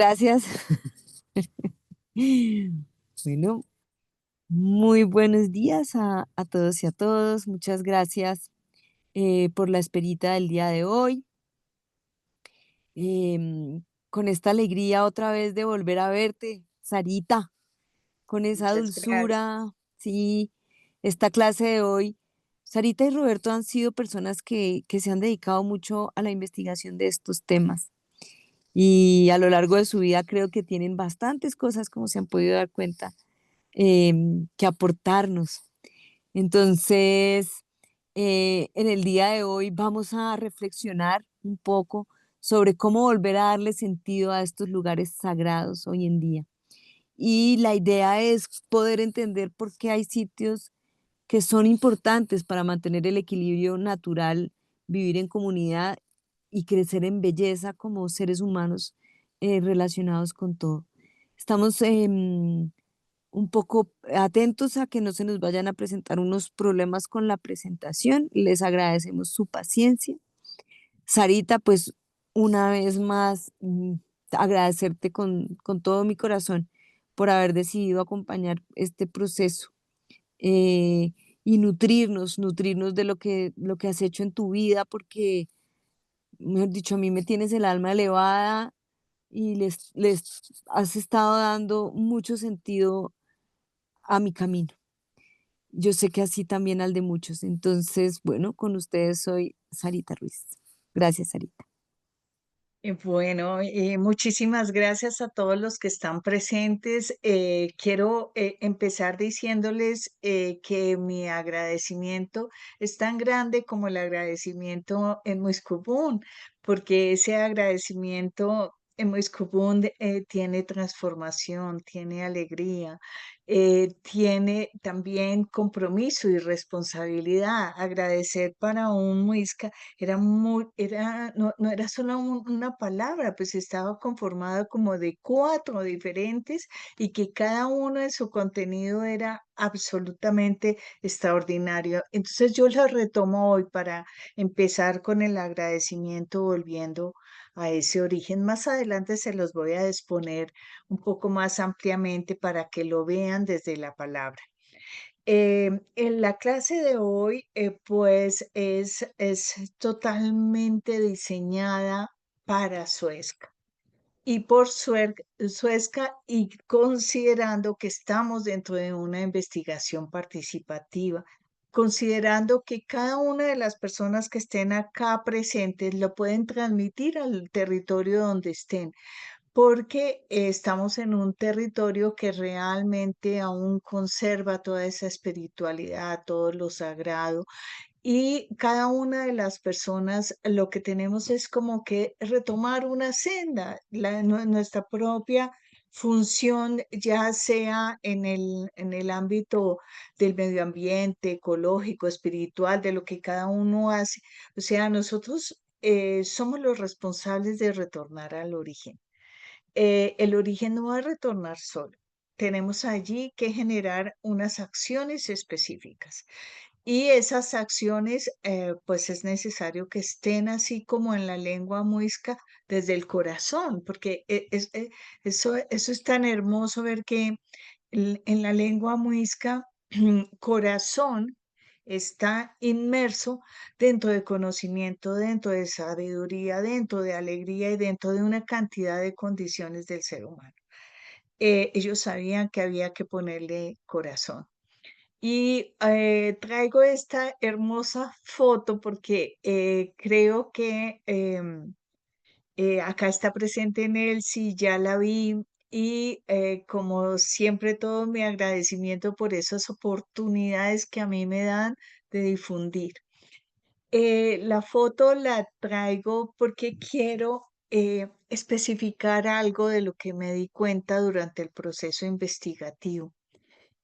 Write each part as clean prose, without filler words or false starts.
Gracias. Bueno, muy buenos días a todos y a todos. Muchas gracias por la esperita del día de hoy. Con esta alegría otra vez de volver a verte, Sarita, con esa Muchas gracias. dulzura, sí, esta clase de hoy. Sarita y Roberto han sido personas que se han dedicado mucho a la investigación de estos temas y a lo largo de su vida creo que tienen bastantes cosas, como se han podido dar cuenta, que aportarnos. Entonces, en el día de hoy vamos a reflexionar un poco sobre cómo volver a darle sentido a estos lugares sagrados hoy en día. Y la idea es poder entender por qué hay sitios que son importantes para mantener el equilibrio natural, vivir en comunidad y crecer en belleza como seres humanos relacionados con todo. Estamos un poco atentos a que no se nos vayan a presentar unos problemas con la presentación. Les agradecemos su paciencia. Sarita, pues una vez más, agradecerte con todo mi corazón por haber decidido acompañar este proceso eh, y nutrirnos de lo que has hecho en tu vida, porque, mejor dicho, a mí me tienes el alma elevada y les has estado dando mucho sentido a mi camino. Yo sé que así también al de muchos. Entonces, bueno, con ustedes soy Sarita Ruiz. Gracias, Sarita. Muchísimas gracias a todos los que están presentes. Quiero empezar diciéndoles que mi agradecimiento es tan grande como el agradecimiento en Muiscubún, porque ese agradecimiento en Muiscubún tiene transformación, tiene alegría, tiene también compromiso y responsabilidad. Agradecer para un muisca no era solo una palabra, pues estaba conformado como de cuatro diferentes y que cada uno de su contenido era absolutamente extraordinario. Entonces yo lo retomo hoy para empezar con el agradecimiento, volviendo a ese origen. Más adelante se los voy a exponer un poco más ampliamente para que lo vean desde la palabra. En la clase de hoy, pues es totalmente diseñada para Suezca. Y por Suezca, y considerando que estamos dentro de una investigación participativa, considerando que cada una de las personas que estén acá presentes lo pueden transmitir al territorio donde estén, porque estamos en un territorio que realmente aún conserva toda esa espiritualidad, todo lo sagrado, y cada una de las personas lo que tenemos es como que retomar una senda, nuestra propia función, ya sea en el ámbito del medio ambiente, ecológico, espiritual, de lo que cada uno hace. O sea, nosotros somos los responsables de retornar al origen. El origen no va a retornar solo. Tenemos allí que generar unas acciones específicas. Y esas acciones, pues es necesario que estén así como en la lengua muisca desde el corazón, porque eso es tan hermoso ver que en la lengua muisca, corazón está inmerso dentro de conocimiento, dentro de sabiduría, dentro de alegría y dentro de una cantidad de condiciones del ser humano. Ellos sabían que había que ponerle corazón. Y traigo esta hermosa foto porque creo que acá está presente Nelcy, ya la vi, y como siempre todo mi agradecimiento por esas oportunidades que a mí me dan de difundir. La foto la traigo porque quiero especificar algo de lo que me di cuenta durante el proceso investigativo.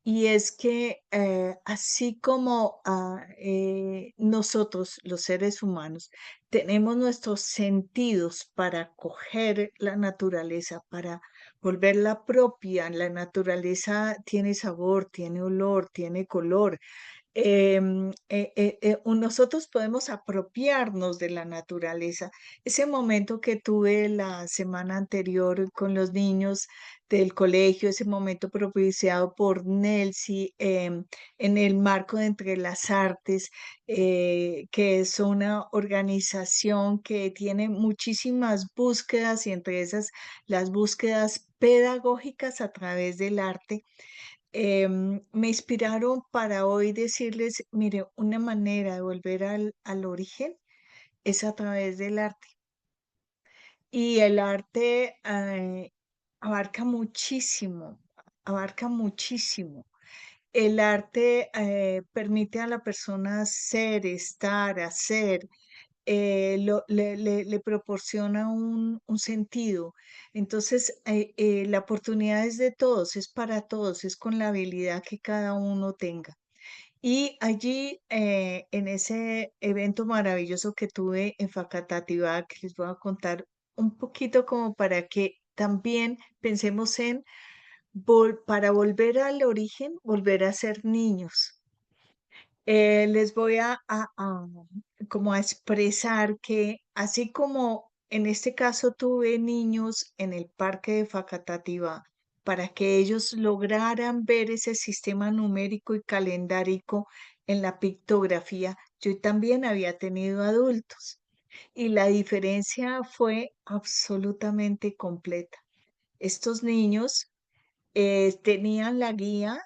Y es que así como nosotros, los seres humanos, tenemos nuestros sentidos para coger la naturaleza, para volverla propia, la naturaleza tiene sabor, tiene olor, tiene color, nosotros podemos apropiarnos de la naturaleza. Ese momento que tuve la semana anterior con los niños del colegio, ese momento propiciado por Nelsi, en el marco de Entre las Artes, que es una organización que tiene muchísimas búsquedas y entre esas las búsquedas pedagógicas a través del arte. Me inspiraron para hoy decirles, mire, una manera de volver al origen es a través del arte. Y el arte abarca muchísimo, abarca muchísimo. El arte permite a la persona ser, estar, hacer, le proporciona un sentido. Entonces, la oportunidad es de todos, es para todos, es con la habilidad que cada uno tenga. Y allí, en ese evento maravilloso que tuve en Facatativá, que les voy a contar un poquito como para que también pensemos en, para volver al origen, volver a ser niños. Les voy como a expresar que así como en este caso tuve niños en el parque de Facatativá para que ellos lograran ver ese sistema numérico y calendárico en la pictografía, yo también había tenido adultos y la diferencia fue absolutamente completa. Estos niños tenían la guía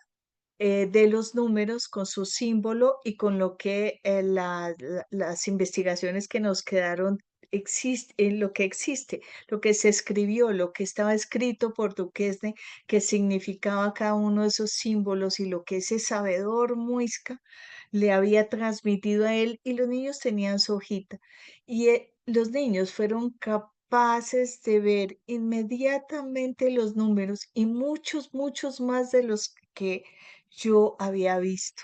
de los números con su símbolo y con lo que las investigaciones que nos quedaron en lo que existe, lo que se escribió, lo que estaba escrito por Duquesne, que significaba cada uno de esos símbolos y lo que ese sabedor Muisca le había transmitido a él y los niños tenían su hojita. Y los niños fueron capaces de ver inmediatamente los números y muchos, muchos más de los que yo había visto.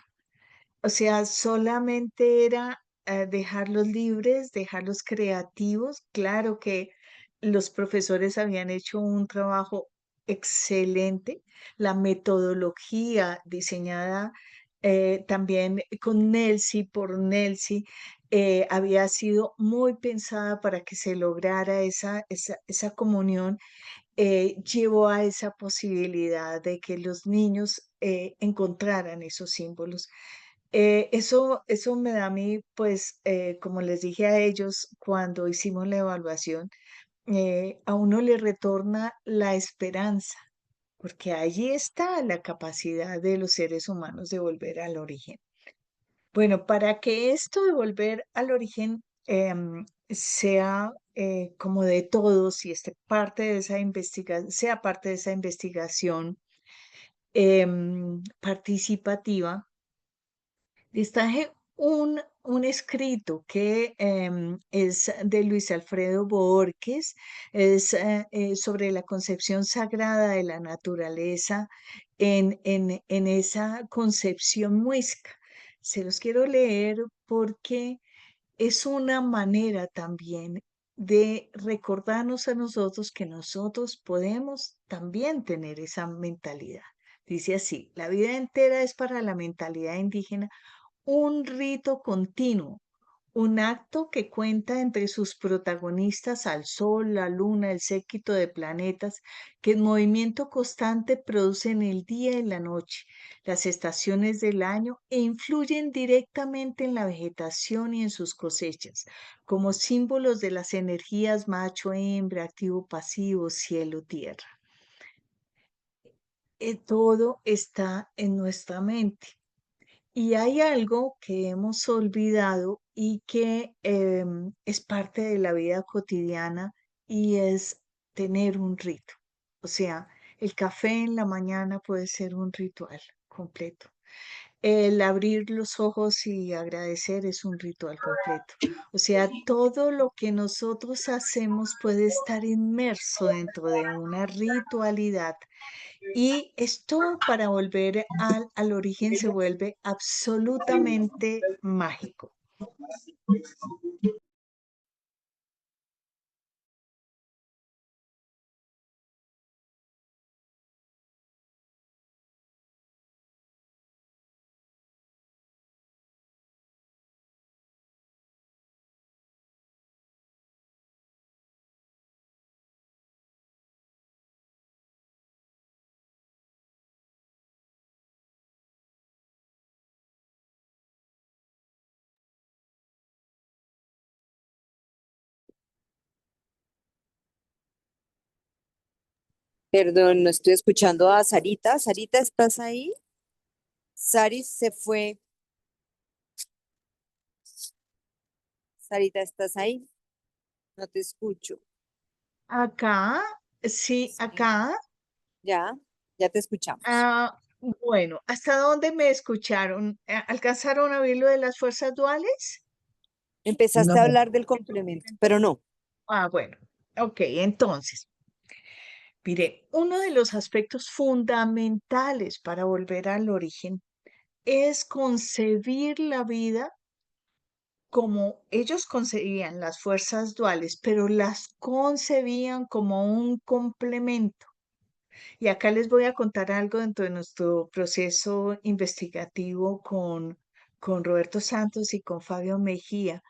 O sea, solamente era dejarlos libres, dejarlos creativos. Claro que los profesores habían hecho un trabajo excelente. La metodología diseñada también con Nelsi, por Nelsi, había sido muy pensada para que se lograra esa comunión. Llevó a esa posibilidad de que los niños encontraran esos símbolos. Eso me da a mí, pues, como les dije a ellos cuando hicimos la evaluación, a uno le retorna la esperanza, porque allí está la capacidad de los seres humanos de volver al origen. Bueno, para que esto de volver al origen sea como de todos y parte de esa sea parte de esa investigación participativa, les traje un escrito que es de Luis Alfredo Borges, es sobre la concepción sagrada de la naturaleza en esa concepción muisca. Se los quiero leer porque es una manera también de recordarnos a nosotros que nosotros podemos también tener esa mentalidad. Dice así, la vida entera es para la mentalidad indígena un rito continuo, un acto que cuenta entre sus protagonistas al Sol, la Luna, el séquito de planetas que en movimiento constante producen el día y la noche, las estaciones del año e influyen directamente en la vegetación y en sus cosechas, como símbolos de las energías macho-hembra, activo-pasivo, cielo-tierra. Todo está en nuestra mente. Y hay algo que hemos olvidado y que es parte de la vida cotidiana y es tener un rito. O sea, el café en la mañana puede ser un ritual completo. El abrir los ojos y agradecer es un ritual completo. O sea, todo lo que nosotros hacemos puede estar inmerso dentro de una ritualidad y esto para volver al origen se vuelve absolutamente mágico. Perdón, no estoy escuchando a Sarita. Sarita, ¿estás ahí? Sari se fue. Sarita, ¿estás ahí? No te escucho. Acá, sí, Sí. acá. Ya, ya te escuchamos. Ah, bueno, ¿hasta dónde me escucharon? ¿Alcanzaron a oír lo de las fuerzas duales? Empezaste a No. hablar del complemento, pero no. Bueno, ok, entonces, mire, uno de los aspectos fundamentales para volver al origen es concebir la vida como ellos concebían las fuerzas duales, pero las concebían como un complemento. Y acá les voy a contar algo dentro de nuestro proceso investigativo con Roberto Santos y con Fabio Mejía.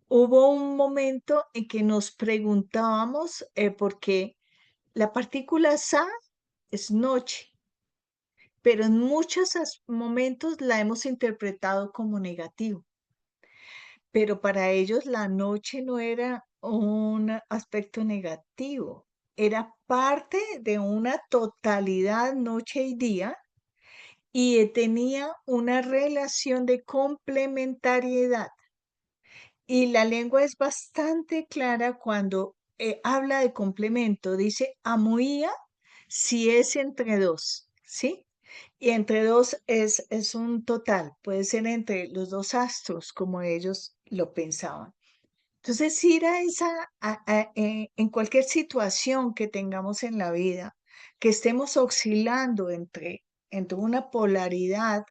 Hubo un momento en que nos preguntábamos por qué la partícula sa es noche, pero en muchos momentos la hemos interpretado como negativo. Pero para ellos la noche no era un aspecto negativo, era parte de una totalidad noche y día y tenía una relación de complementariedad. Y la lengua es bastante clara cuando habla de complemento. Dice amuía si es entre dos, ¿sí? Y entre dos es un total, puede ser entre los dos astros, como ellos lo pensaban. Entonces, ir a en cualquier situación que tengamos en la vida, que estemos oscilando entre una polaridad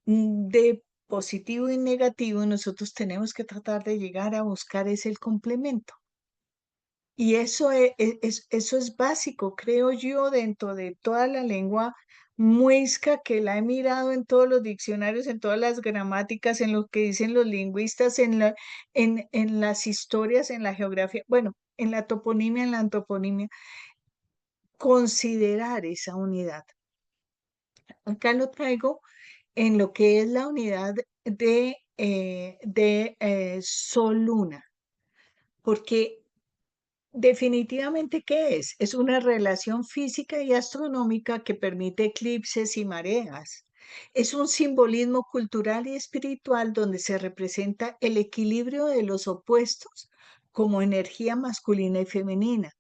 de positivo y negativo, nosotros tenemos que tratar de llegar a buscar ese el complemento. Y eso eso es básico, creo yo, dentro de toda la lengua muisca que la he mirado en todos los diccionarios, en todas las gramáticas, en lo que dicen los lingüistas, en las historias, en la geografía, bueno, en la toponimia, en la antoponimia, considerar esa unidad. Acá lo traigo en lo que es la unidad de Sol-Luna, porque definitivamente, ¿qué es? Es una relación física y astronómica que permite eclipses y mareas. Es un simbolismo cultural y espiritual donde se representa el equilibrio de los opuestos como energía masculina y femenina.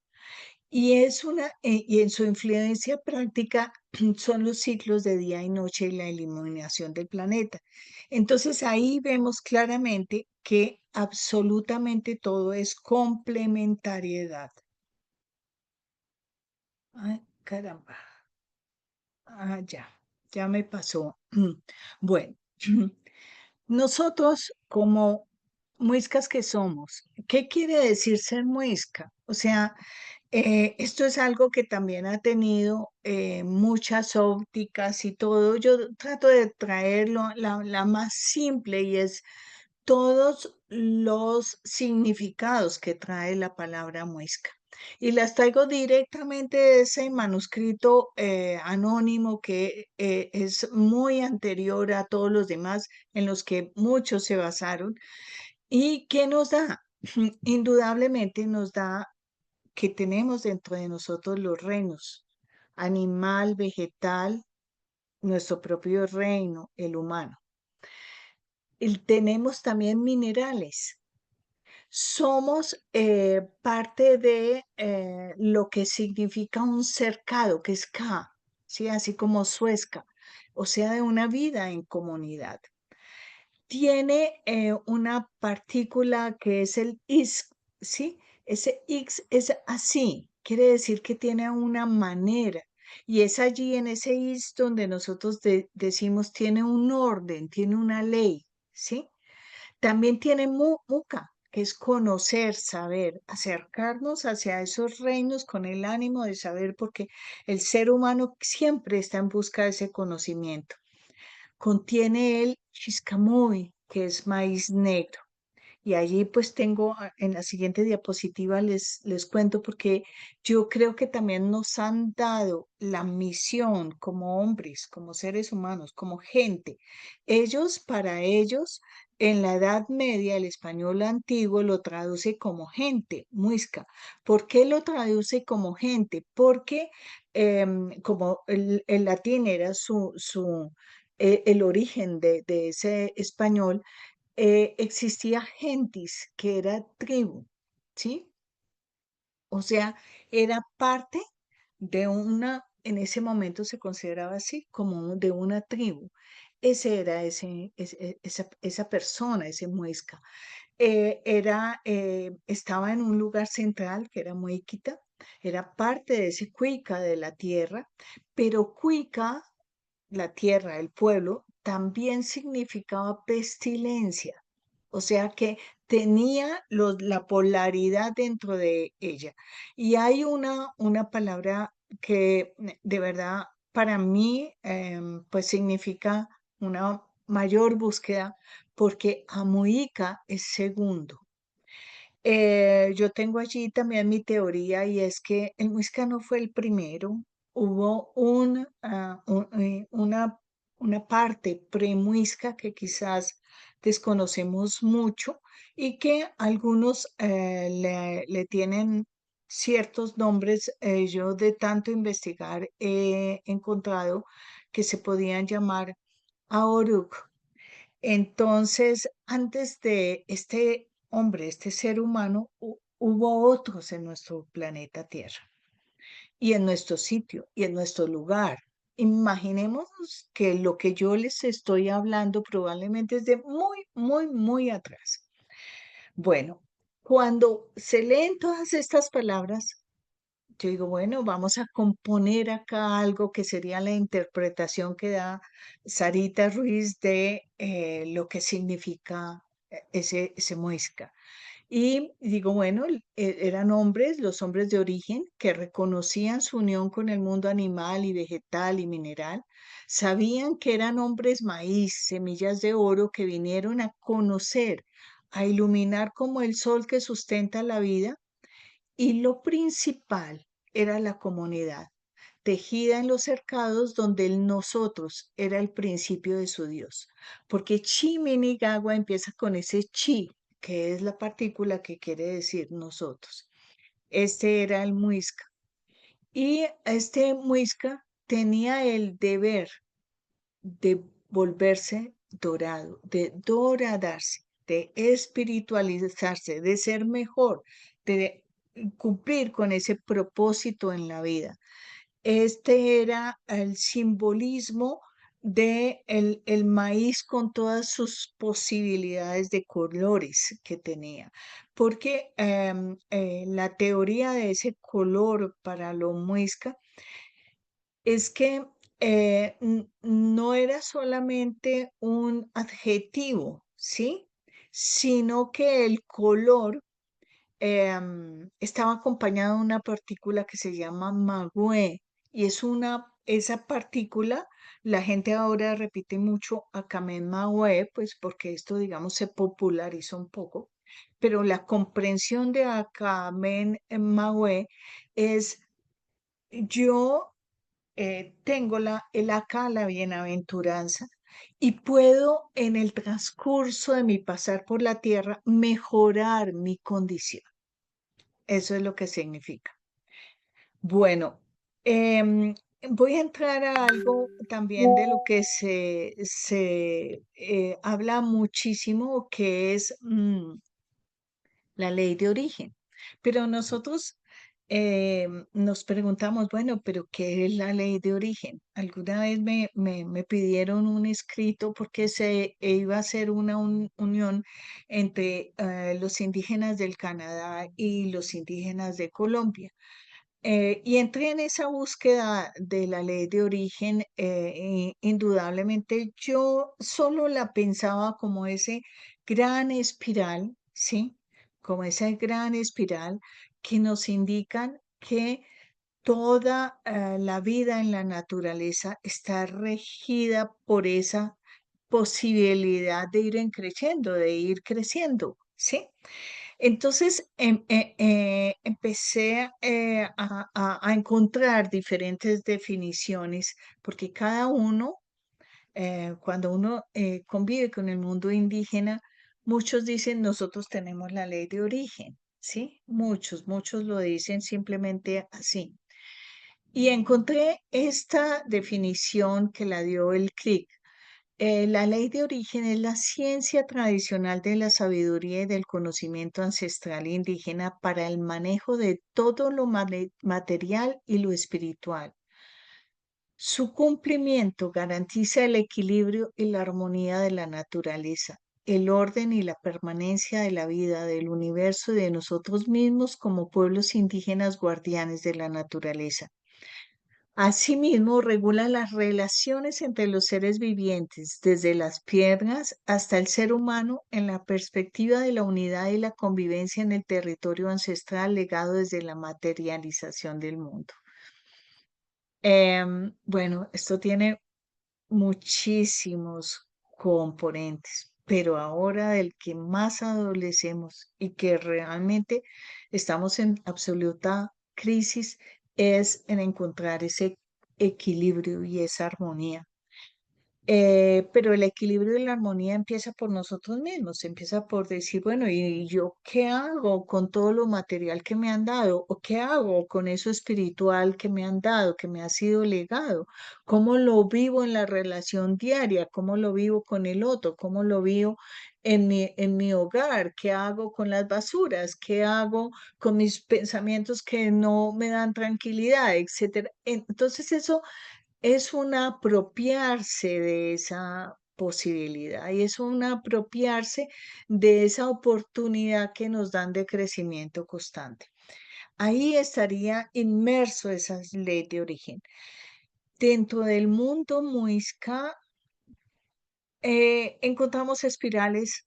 Y en su influencia práctica son los ciclos de día y noche y la iluminación del planeta. Entonces ahí vemos claramente que absolutamente todo es complementariedad. Ay, caramba. Ya me pasó. Bueno, nosotros como muiscas que somos, ¿qué quiere decir ser muisca? O sea, esto es algo que también ha tenido muchas ópticas y todo. Yo trato de traerlo la más simple y es todos los significados que trae la palabra muisca. Y las traigo directamente de ese manuscrito anónimo que es muy anterior a todos los demás en los que muchos se basaron. ¿Y qué nos da? Indudablemente nos da que tenemos dentro de nosotros los reinos, animal, vegetal, nuestro propio reino, el humano. Y tenemos también minerales. Somos parte de lo que significa un cercado, que es Ka, ¿sí? Así como Suezca, o sea, de una vida en comunidad. Tiene una partícula que es el is, ¿sí? Ese x es así, quiere decir que tiene una manera. Y es allí en ese is donde nosotros decimos tiene un orden, tiene una ley, ¿sí? También tiene muca, que es conocer, saber, acercarnos hacia esos reinos con el ánimo de saber, porque el ser humano siempre está en busca de ese conocimiento. Contiene el chiscamoy, que es maíz negro. Y allí pues tengo en la siguiente diapositiva les cuento porque yo creo que también nos han dado la misión como hombres, como seres humanos, como gente. Para ellos en la Edad Media el español antiguo lo traduce como gente, muisca. ¿Por qué lo traduce como gente? Porque como el latín era el origen de ese español, existía gentis, que era tribu, ¿sí? O sea, era parte de en ese momento se consideraba así, como de una tribu. Ese era esa persona, ese muisca. Estaba en un lugar central que era Muisquita, era parte de ese Cuica de la tierra, pero Cuica, la tierra, el pueblo, también significaba pestilencia. O sea que tenía la polaridad dentro de ella. Y hay una palabra que de verdad para mí pues significa una mayor búsqueda porque Amuica es segundo. Yo tengo allí también mi teoría y es que el muisca no fue el primero. Hubo una parte premuisca que quizás desconocemos mucho y que algunos le tienen ciertos nombres. Yo de tanto investigar he encontrado que se podían llamar Aoruk. Entonces, antes de este hombre, este ser humano, hubo otros en nuestro planeta Tierra y en nuestro sitio y en nuestro lugar. Imaginemos que lo que yo les estoy hablando probablemente es de muy, muy, muy atrás. Bueno, cuando se leen todas estas palabras, yo digo, bueno, vamos a componer acá algo que sería la interpretación que da Sarita Ruiz de lo que significa ese muisca. Y digo, bueno, eran hombres, los hombres de origen, que reconocían su unión con el mundo animal y vegetal y mineral, sabían que eran hombres maíz, semillas de oro, que vinieron a conocer, a iluminar como el sol que sustenta la vida y lo principal era la comunidad, tejida en los cercados donde el nosotros era el principio de su Dios. Porque chi minigagua empieza con ese chi, que es la partícula que quiere decir nosotros. Este era el muisca. Y este muisca tenía el deber de volverse dorado, de doradarse, de espiritualizarse, de ser mejor, de cumplir con ese propósito en la vida. Este era el simbolismo de el maíz con todas sus posibilidades de colores que tenía, porque la teoría de ese color para lo muisca es que no era solamente un adjetivo, ¿sí? Sino que el color estaba acompañado de una partícula que se llama magüe y esa partícula, la gente ahora repite mucho Akamen magüe, pues porque esto, digamos, se popularizó un poco, pero la comprensión de Akamen magüe es yo tengo el acá, la bienaventuranza, y puedo en el transcurso de mi pasar por la tierra mejorar mi condición. Eso es lo que significa. Bueno, voy a entrar a algo también de lo que se habla muchísimo, que es la ley de origen. Pero nosotros nos preguntamos, bueno, pero ¿qué es la ley de origen? Alguna vez me pidieron un escrito porque se iba a hacer una unión entre los indígenas del Canadá y los indígenas de Colombia. Y entré en esa búsqueda de la ley de origen. Indudablemente yo solo la pensaba como ese gran espiral, ¿sí? Como esa gran espiral que nos indican que toda la vida en la naturaleza está regida por esa posibilidad de ir creciendo, de ir creciendo, ¿sí? Entonces empecé a encontrar diferentes definiciones porque cada uno cuando uno convive con el mundo indígena, muchos dicen nosotros tenemos la ley de origen, ¿sí? Muchos lo dicen simplemente así. Y encontré esta definición que la dio el CRIC. La ley de origen es la ciencia tradicional de la sabiduría y del conocimiento ancestral indígena para el manejo de todo lo material y lo espiritual. Su cumplimiento garantiza el equilibrio y la armonía de la naturaleza, el orden y la permanencia de la vida, del universo y de nosotros mismos como pueblos indígenas guardianes de la naturaleza. Asimismo, regula las relaciones entre los seres vivientes, desde las piedras hasta el ser humano, en la perspectiva de la unidad y la convivencia en el territorio ancestral legado desde la materialización del mundo. Bueno, esto tiene muchísimos componentes, pero ahora del que más adolecemos y que realmente estamos en absoluta crisis es en encontrar ese equilibrio y esa armonía. Pero el equilibrio y la armonía empieza por nosotros mismos, empieza por decir, bueno, ¿y yo qué hago con todo lo material que me han dado? ¿O qué hago con eso espiritual que me han dado, que me ha sido legado? ¿Cómo lo vivo en la relación diaria? ¿Cómo lo vivo con el otro? ¿Cómo lo vivo en mi hogar? ¿Qué hago con las basuras? ¿Qué hago con mis pensamientos que no me dan tranquilidad, etcétera? Entonces eso es un apropiarse de esa posibilidad y es un apropiarse de esa oportunidad que nos dan de crecimiento constante. Ahí estaría inmerso esa ley de origen. Dentro del mundo muisca encontramos espirales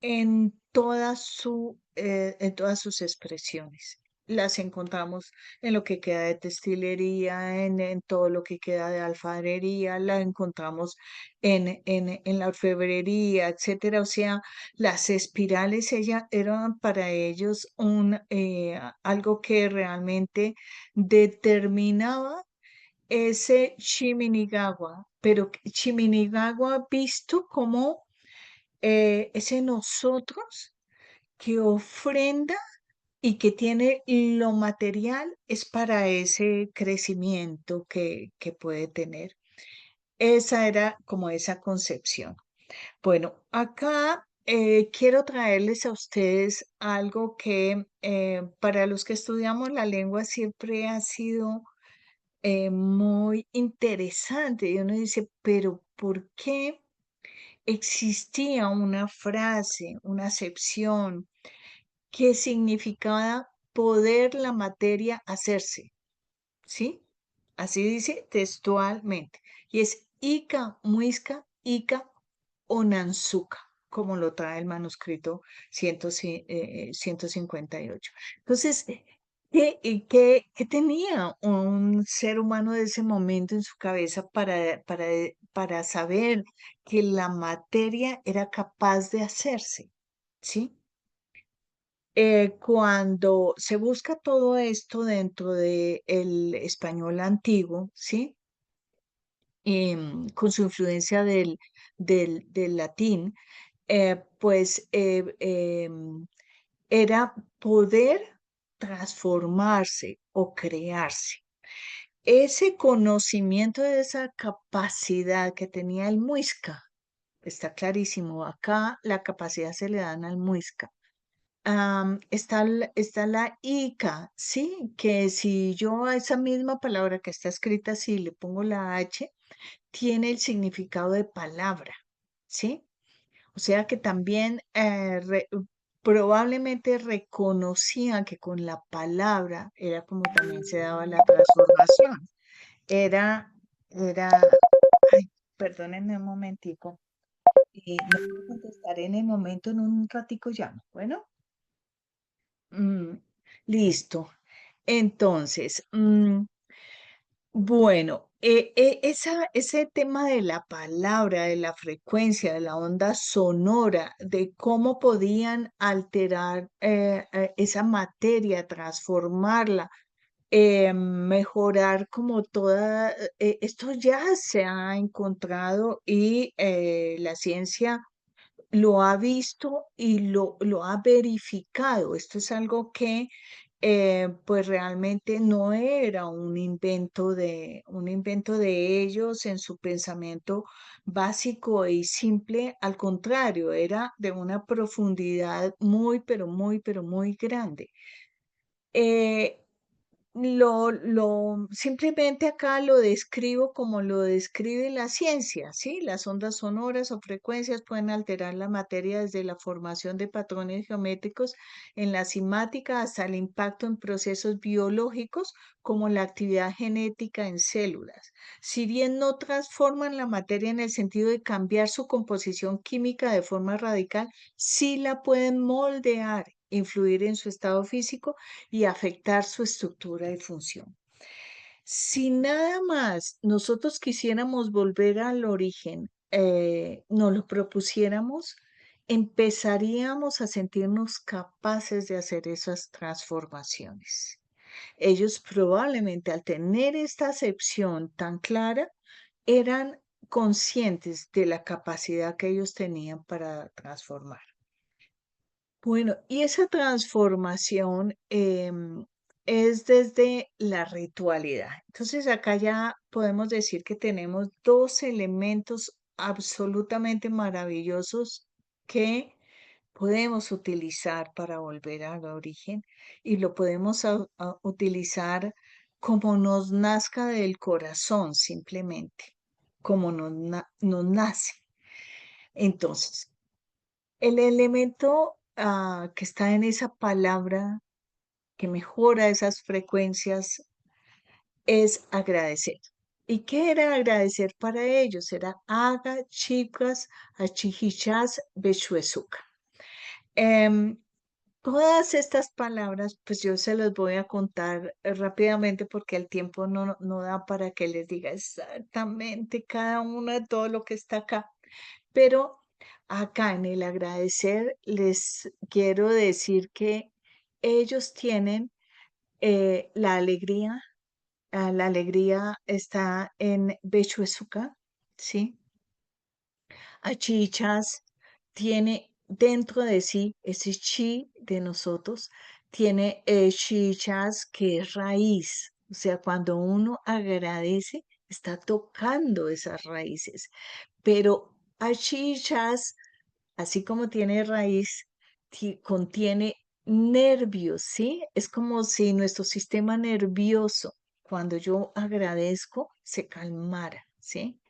en todas sus expresiones. Las encontramos en lo que queda de textilería, en todo lo que queda de alfarería, la encontramos en la orfebrería, etcétera. O sea, las espirales eran para ellos algo que realmente determinaba ese Chiminigawa, pero Chiminigawa visto como ese nosotros que ofrenda y que tiene lo material es para ese crecimiento que puede tener. Esa era como esa concepción. Bueno, acá quiero traerles a ustedes algo que para los que estudiamos la lengua siempre ha sido muy interesante. Y uno dice, pero ¿por qué existía una frase, una acepción que significaba poder la materia hacerse? ¿Sí? Así dice textualmente. Y es Ica, Muisca, Ica, Onanzuca, como lo trae el manuscrito 158. Entonces, ¿qué tenía un ser humano de ese momento en su cabeza para saber que la materia era capaz de hacerse? ¿Sí? Cuando se busca todo esto dentro del español antiguo, ¿sí? Con su influencia del latín, pues era poder transformarse o crearse. Ese conocimiento de esa capacidad que tenía el muisca, está clarísimo, acá la capacidad se le dan al muisca. Está la Ica, ¿sí? Que si yo a esa misma palabra que está escrita así le pongo la H, tiene el significado de palabra, ¿sí? O sea que también probablemente reconocían que con la palabra era como también se daba la transformación. Era, ay, perdónenme un momentico. No puedo contestar en el momento, en un ratico llamo. Bueno. Mm, listo. Entonces, bueno, ese tema de la palabra, de la frecuencia, de la onda sonora, de cómo podían alterar esa materia, transformarla mejorar como toda, esto ya se ha encontrado y la ciencia lo ha visto y lo ha verificado. Esto es algo que pues realmente no era un invento de ellos en su pensamiento básico y simple, al contrario, era de una profundidad muy, pero muy grande. Eh, simplemente acá lo describo como lo describe la ciencia, ¿sí? Las ondas sonoras o frecuencias pueden alterar la materia desde la formación de patrones geométricos en la simática hasta el impacto en procesos biológicos como la actividad genética en células. Si bien no transforman la materia en el sentido de cambiar su composición química de forma radical, sí la pueden moldear, influir en su estado físico y afectar su estructura y función. Si nada más nosotros quisiéramos volver al origen, nos lo propusiéramos, empezaríamos a sentirnos capaces de hacer esas transformaciones. Ellos probablemente al tener esta acepción tan clara, eran conscientes de la capacidad que ellos tenían para transformar. Bueno, y esa transformación es desde la ritualidad. Entonces, acá ya podemos decir que tenemos dos elementos absolutamente maravillosos que podemos utilizar para volver al origen y lo podemos utilizar como nos nazca del corazón, simplemente, como nos nace. Entonces, el elemento que está en esa palabra que mejora esas frecuencias es agradecer. ¿Y qué era agradecer para ellos? Era Aga, chicas, achihichas, bechuezuca. Em, Todas estas palabras, pues yo se las voy a contar rápidamente porque el tiempo no da para que les diga exactamente cada una de todo lo que está acá. Pero acá en el agradecer les quiero decir que ellos tienen la alegría, la alegría está en Bechuezuka, ¿sí? Achichas tiene dentro de sí ese chi de nosotros, tiene chichas que es raíz, o sea, cuando uno agradece, está tocando esas raíces, pero achichas así como tiene raíz, contiene nervios, ¿sí? Es como si nuestro sistema nervioso, cuando yo agradezco, se calmara, ¿sí?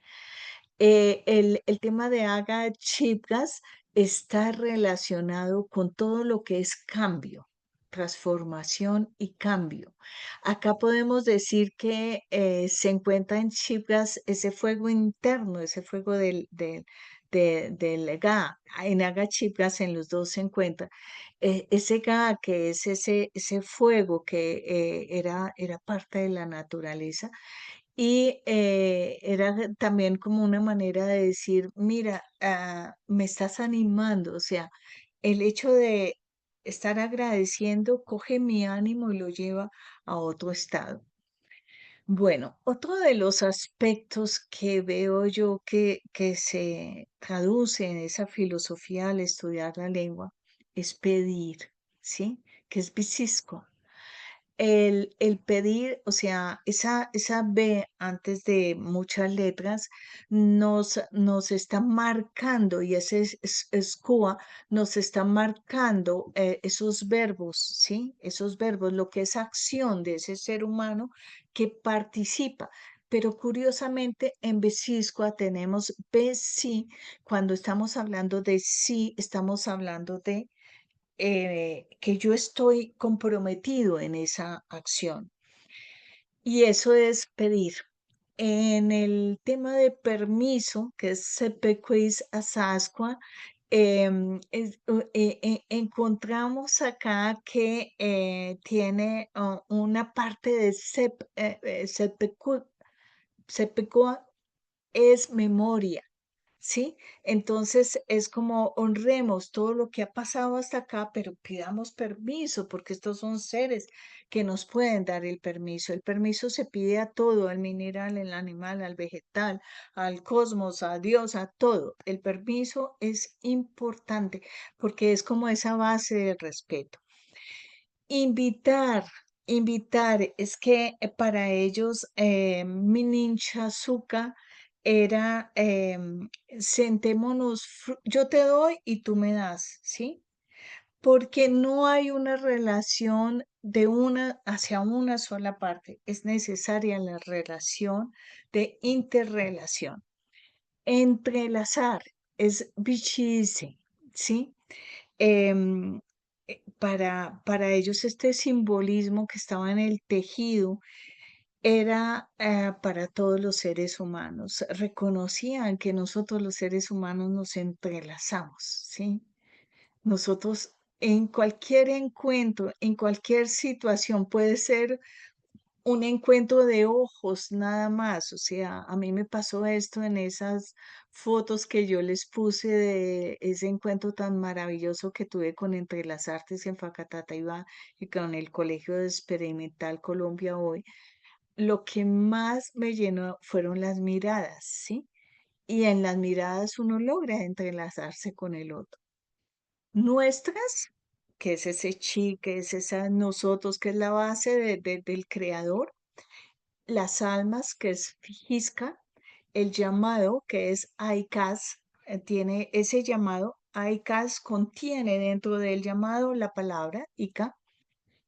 El tema de Aga Chipgas está relacionado con todo lo que es cambio, transformación y cambio. Acá podemos decir que se encuentra en Chipgas ese fuego interno, ese fuego del Ga. En Aga Chipgas en los dos se encuentra. Ese Ga, que es ese fuego que era parte de la naturaleza y era también como una manera de decir, mira, me estás animando, o sea, el hecho de estar agradeciendo coge mi ánimo y lo lleva a otro estado. Bueno, otro de los aspectos que veo yo que se traduce en esa filosofía al estudiar la lengua es pedir, ¿sí? Que es bicisco. El pedir, o sea, esa B antes de muchas letras nos está marcando, y ese es Cuba, nos está marcando esos verbos, ¿sí? Esos verbos, lo que es acción de ese ser humano que participa. Pero curiosamente en Beciscoa tenemos B sí, cuando estamos hablando de sí, estamos hablando de que yo estoy comprometido en esa acción. Y eso es pedir. En el tema de permiso, que es Sepequis Asascua, encontramos acá que tiene una parte de Sepecua es memoria. ¿sí? Entonces es como honremos todo lo que ha pasado hasta acá, pero pidamos permiso, porque estos son seres que nos pueden dar el permiso. El permiso se pide a todo, al mineral, al animal, al vegetal, al cosmos, a Dios, a todo. El permiso es importante porque es como esa base del respeto. Invitar, invitar, es que para ellos Mininchazuka era sentémonos, yo te doy y tú me das, ¿sí? Porque no hay una relación de una hacia una sola parte, es necesaria la relación de interrelación. Entrelazar es bichise, ¿sí? Para ellos este simbolismo que estaba en el tejido era para todos los seres humanos. Reconocían que nosotros los seres humanos nos entrelazamos, ¿sí? Nosotros en cualquier encuentro, en cualquier situación, puede ser un encuentro de ojos nada más. O sea, a mí me pasó esto en esas fotos que yo les puse de ese encuentro tan maravilloso que tuve con Entre las Artes en Facatativá y con el Colegio Experimental Colombia Hoy. Lo que más me llenó fueron las miradas, ¿sí? Y en las miradas uno logra entrelazarse con el otro. Nuestras, que es ese chi, que es esa nosotros, que es la base del creador, las almas, que es Fijisca, el llamado, que es Aikas, tiene ese llamado. Aikas contiene dentro del llamado la palabra Ika,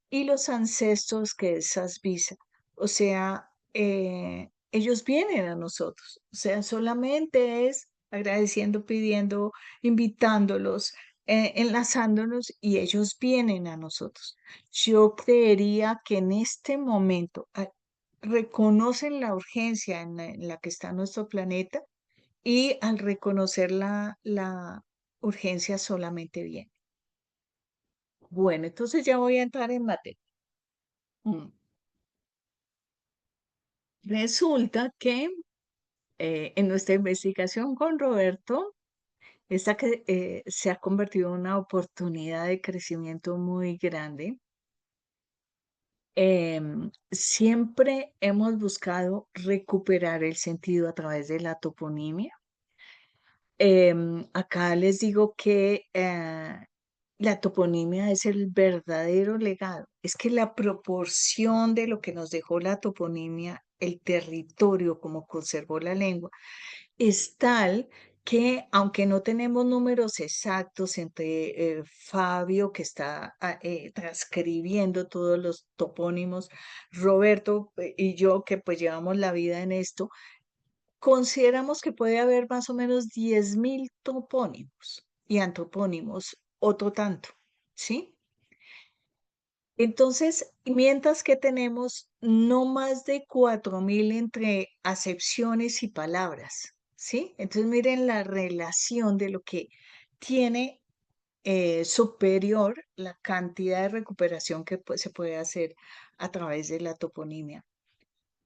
y los ancestros, que es Sasvisa. O sea, ellos vienen a nosotros. O sea, solamente es agradeciendo, pidiendo, invitándolos, enlazándonos y ellos vienen a nosotros. Yo creería que en este momento reconocen la urgencia en la que está nuestro planeta y al reconocer la urgencia solamente bien. Bueno, entonces ya voy a entrar en materia. Mm. Resulta que en nuestra investigación con Roberto, esta que se ha convertido en una oportunidad de crecimiento muy grande, siempre hemos buscado recuperar el sentido a través de la toponimia. Acá les digo que la toponimia es el verdadero legado. Es que la proporción de lo que nos dejó la toponimia, el territorio como conservó la lengua, es tal que aunque no tenemos números exactos entre Fabio, que está transcribiendo todos los topónimos, Roberto y yo, que pues llevamos la vida en esto, consideramos que puede haber más o menos 10.000 topónimos y antropónimos, otro tanto, ¿sí? Entonces, mientras que tenemos no más de 4.000 entre acepciones y palabras, ¿sí? Entonces, miren la relación de lo que tiene superior la cantidad de recuperación que se puede hacer a través de la toponimia.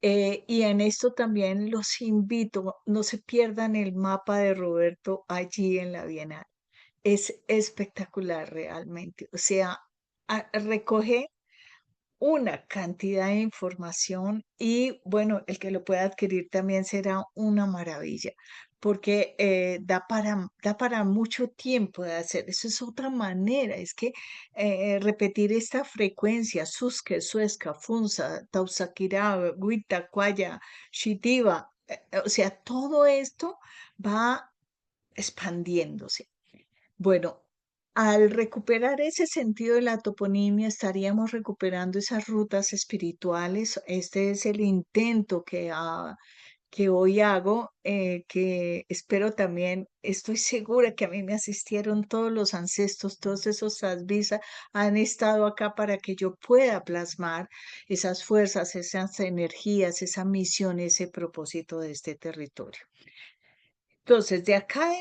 Y en esto también los invito, no se pierdan el mapa de Roberto allí en la Bienal. Es espectacular realmente. O sea, recoge una cantidad de información y bueno, el que lo pueda adquirir también será una maravilla, porque da para mucho tiempo de hacer. Eso es otra manera, es que repetir esta frecuencia, Suske, Suesca, Funza, Tausakira, Guita, Cuaya, Shitiva, o sea, todo esto va expandiéndose. Bueno, al recuperar ese sentido de la toponimia, estaríamos recuperando esas rutas espirituales. Este es el intento que hoy hago, que espero también, estoy segura que a mí me asistieron todos los ancestros, todos esos Asvisa han estado acá para que yo pueda plasmar esas fuerzas, esas energías, esa misión, ese propósito de este territorio. Entonces, de acá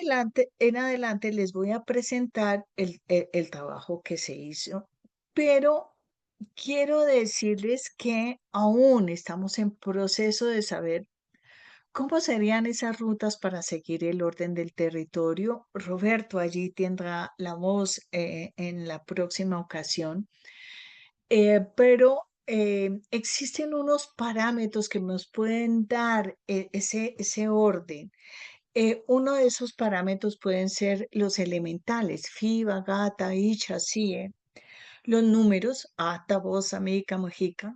en adelante les voy a presentar el trabajo que se hizo, pero quiero decirles que aún estamos en proceso de saber ¿Cómo serían esas rutas para seguir el orden del territorio? Roberto allí tendrá la voz en la próxima ocasión. Pero existen unos parámetros que nos pueden dar ese orden. Uno de esos parámetros pueden ser los elementales, Fi, Ba, Ga, Ta, Icha, Sie, los números, Ata, Bosa, Mica, Mojica,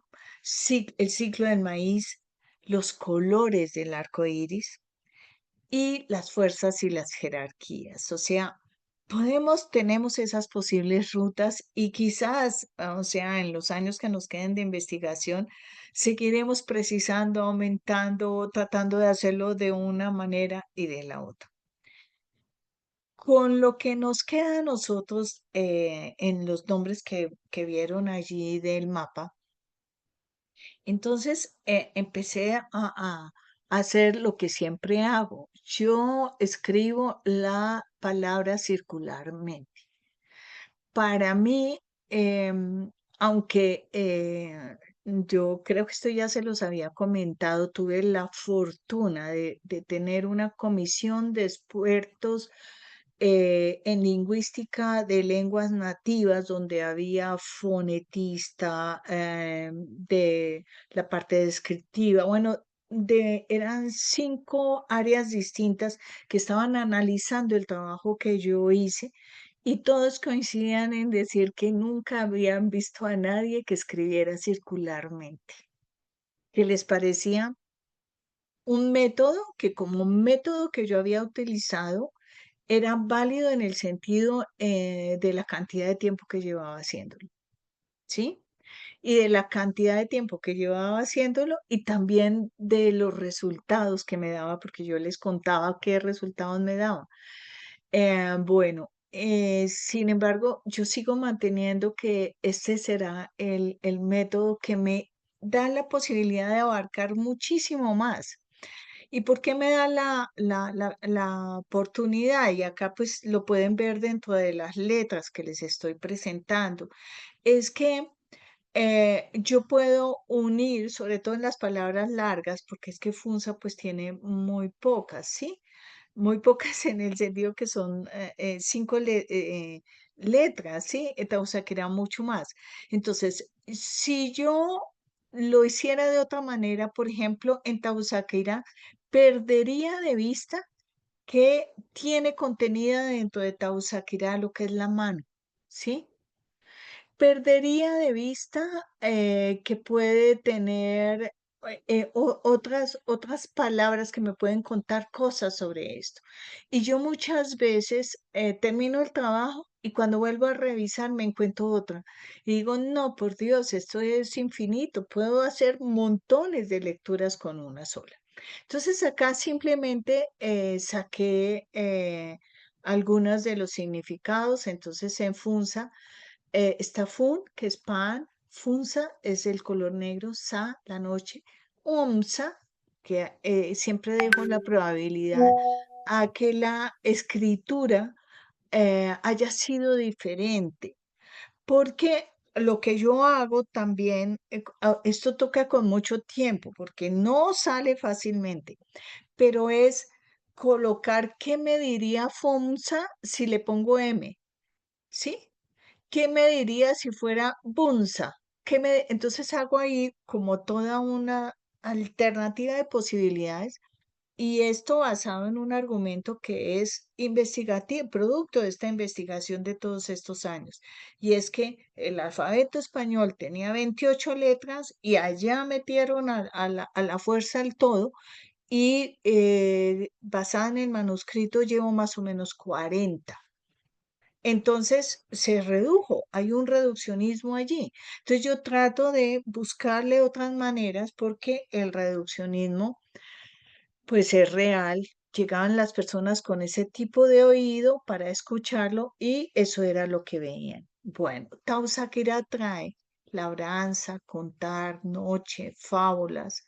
el ciclo del maíz, los colores del arco iris y las fuerzas y las jerarquías. O sea, tenemos esas posibles rutas y quizás, o sea, en los años que nos queden de investigación, seguiremos precisando, aumentando, tratando de hacerlo de una manera y de la otra. Con lo que nos queda a nosotros en los nombres que vieron allí del mapa, entonces empecé a hacer lo que siempre hago. Yo escribo la palabra circularmente. Para mí, aunque yo creo que esto ya se los había comentado, tuve la fortuna de tener una comisión de expertos en lingüística de lenguas nativas, donde había fonetista, de la parte descriptiva, bueno, eran 5 áreas distintas que estaban analizando el trabajo que yo hice y todos coincidían en decir que nunca habían visto a nadie que escribiera circularmente, que les parecía un método que como método que yo había utilizado era válido en el sentido de la cantidad de tiempo que llevaba haciéndolo, ¿sí? Y de la cantidad de tiempo que llevaba haciéndolo y también de los resultados que me daba, porque yo les contaba qué resultados me daba. Bueno, sin embargo, yo sigo manteniendo que este será el método que me da la posibilidad de abarcar muchísimo más. ¿Y por qué me da la oportunidad? Y acá pues lo pueden ver dentro de las letras que les estoy presentando. Es que yo puedo unir, sobre todo en las palabras largas, porque es que Funza pues tiene muy pocas, ¿sí? Muy pocas en el sentido que son 5 letras, ¿sí? Tausaquera mucho más. Entonces, si yo lo hiciera de otra manera, por ejemplo, en Tausaquera, perdería de vista que tiene contenida dentro de Tausaquera lo que es la mano, ¿sí? Perdería de vista que puede tener otras palabras que me pueden contar cosas sobre esto. Y yo muchas veces termino el trabajo y cuando vuelvo a revisar me encuentro otra. Y digo, no, por Dios, esto es infinito. Puedo hacer montones de lecturas con una sola. Entonces acá simplemente saqué algunos de los significados. Entonces en Funza está Fun, que es pan, Funza es el color negro, Sa, la noche, Umsa, que siempre dejo la probabilidad a que la escritura haya sido diferente, porque lo que yo hago también, esto toca con mucho tiempo, porque no sale fácilmente, pero es colocar qué me diría Funza si le pongo M, ¿sí? ¿Qué me diría si fuera Bunza? Entonces hago ahí como toda una alternativa de posibilidades y esto basado en un argumento que es investigativo, producto de esta investigación de todos estos años. Y es que el alfabeto español tenía 28 letras y allá metieron a la fuerza el todo y basada en el manuscrito llevo más o menos 40. Entonces se redujo, hay un reduccionismo allí. Entonces yo trato de buscarle otras maneras porque el reduccionismo pues es real. Llegaban las personas con ese tipo de oído para escucharlo y eso era lo que veían. Bueno, Tausaquira trae labranza, contar, noche, fábulas,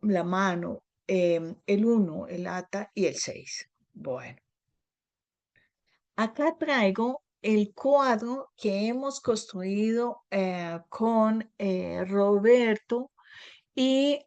la mano, el uno, el ata y el 6. Bueno. Acá traigo el cuadro que hemos construido con Roberto y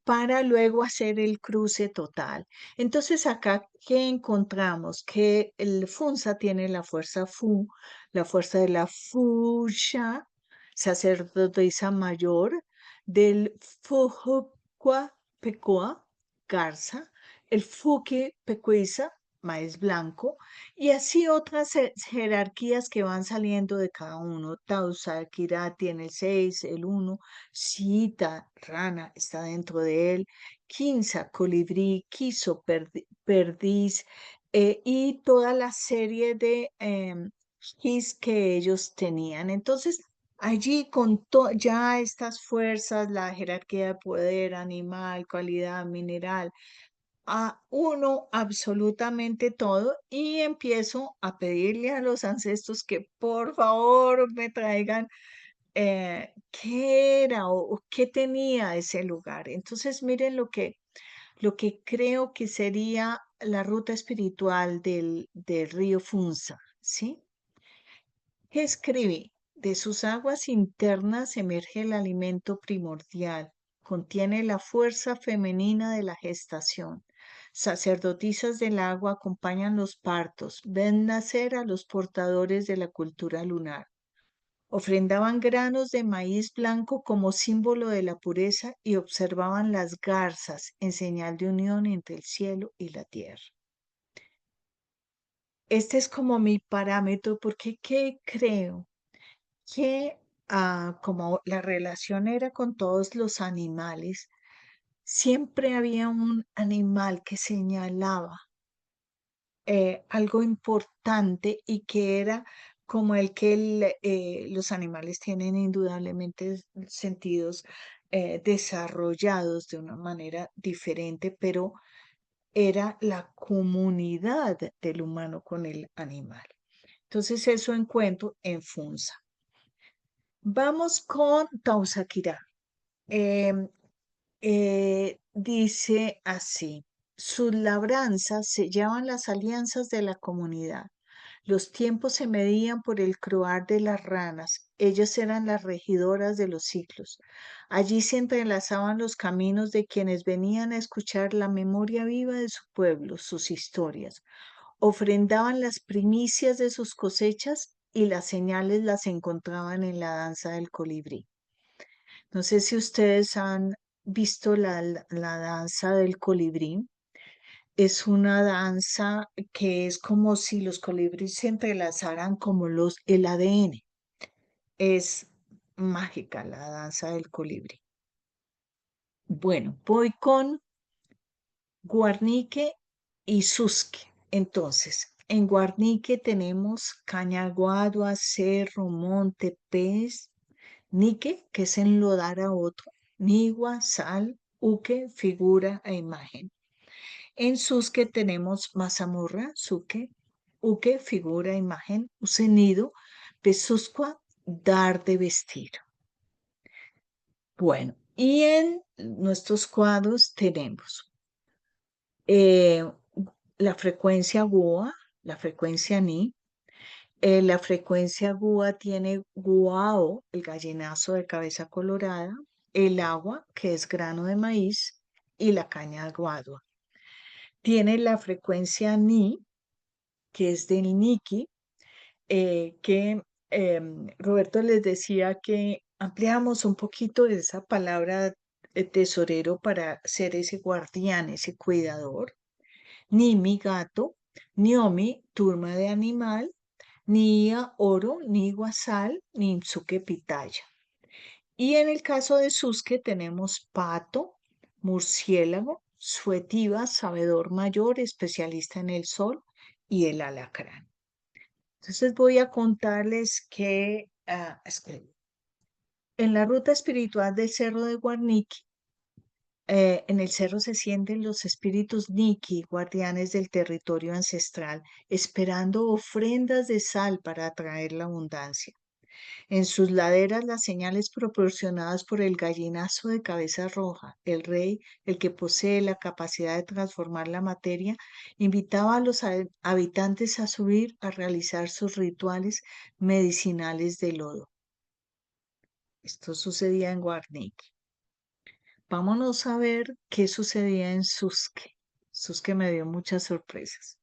para luego hacer el cruce total. Entonces acá, ¿qué encontramos? Que el Funza tiene la fuerza Fu, la fuerza de la Fuya, sacerdotisa mayor, del Fujuqua Pecua, garza, el Fuki Pecuisa, maíz blanco, y así otras jerarquías que van saliendo de cada uno. Tausa, Kira tiene el 6, el 1, Sita, rana, está dentro de él, Quinza, colibrí, quiso, perdiz, y toda la serie de his que ellos tenían. Entonces, allí con ya estas fuerzas, la jerarquía de poder, animal, cualidad, mineral, a uno absolutamente todo y empiezo a pedirle a los ancestros que por favor me traigan qué era o qué tenía ese lugar. Entonces, miren lo que creo que sería la ruta espiritual del río Funza, ¿sí? Escribí, de sus aguas internas emerge el alimento primordial, contiene la fuerza femenina de la gestación. Sacerdotisas del agua acompañan los partos, ven nacer a los portadores de la cultura lunar. Ofrendaban granos de maíz blanco como símbolo de la pureza y observaban las garzas en señal de unión entre el cielo y la tierra. Este es como mi parámetro porque ¿qué creo? Que como la relación era con todos los animales, siempre había un animal que señalaba algo importante y que era como el que los animales tienen indudablemente sentidos desarrollados de una manera diferente, pero era la comunidad del humano con el animal. Entonces eso encuentro en Funza. Vamos con Tausaquirá. Em, dice así, sus labranzas sellaban las alianzas de la comunidad. Los tiempos se medían por el croar de las ranas. Ellas eran las regidoras de los ciclos. Allí se entrelazaban los caminos de quienes venían a escuchar la memoria viva de su pueblo, sus historias. Ofrendaban las primicias de sus cosechas y las señales las encontraban en la danza del colibrí. No sé si ustedes han visto la danza del colibrí. Es una danza que es como si los colibríes se entrelazaran como el ADN. Es mágica la danza del colibrí. Bueno, voy con Guarnique y Susque. Entonces, en Guarnique tenemos Cañaguado, cerro, monte, pez, Nique, que es enlodar a otro, Nigua, sal, Uque, figura e imagen. En Susque tenemos mazamorra, Suque, Uque, figura, imagen, Usenido, Pesuscua, dar de vestir. Bueno, y en nuestros cuadros tenemos eh, la frecuencia GUA, la frecuencia Ni. La frecuencia GUA tiene guao, el gallinazo de cabeza colorada, el agua, que es grano de maíz, y la caña de guadua. Tiene la frecuencia Ni, que es del Niki, que Roberto les decía que ampliamos un poquito esa palabra tesorero para ser ese guardián, ese cuidador. Ni mi gato, Niomi, turma de animal, ni Ia, oro, ni guasal, ni Msuke pitaya. Y en el caso de Susque tenemos pato, murciélago, suetiva, sabedor mayor, especialista en el sol, y el alacrán. Entonces voy a contarles que en la ruta espiritual del Cerro de Guarniqui, en el cerro se sienten los espíritus Niki, guardianes del territorio ancestral, esperando ofrendas de sal para atraer la abundancia. En sus laderas las señales proporcionadas por el gallinazo de cabeza roja, el rey, el que posee la capacidad de transformar la materia, invitaba a los habitantes a subir a realizar sus rituales medicinales de lodo. Esto sucedía en Guarniqui. Vámonos a ver qué sucedía en Susque. Susque me dio muchas sorpresas.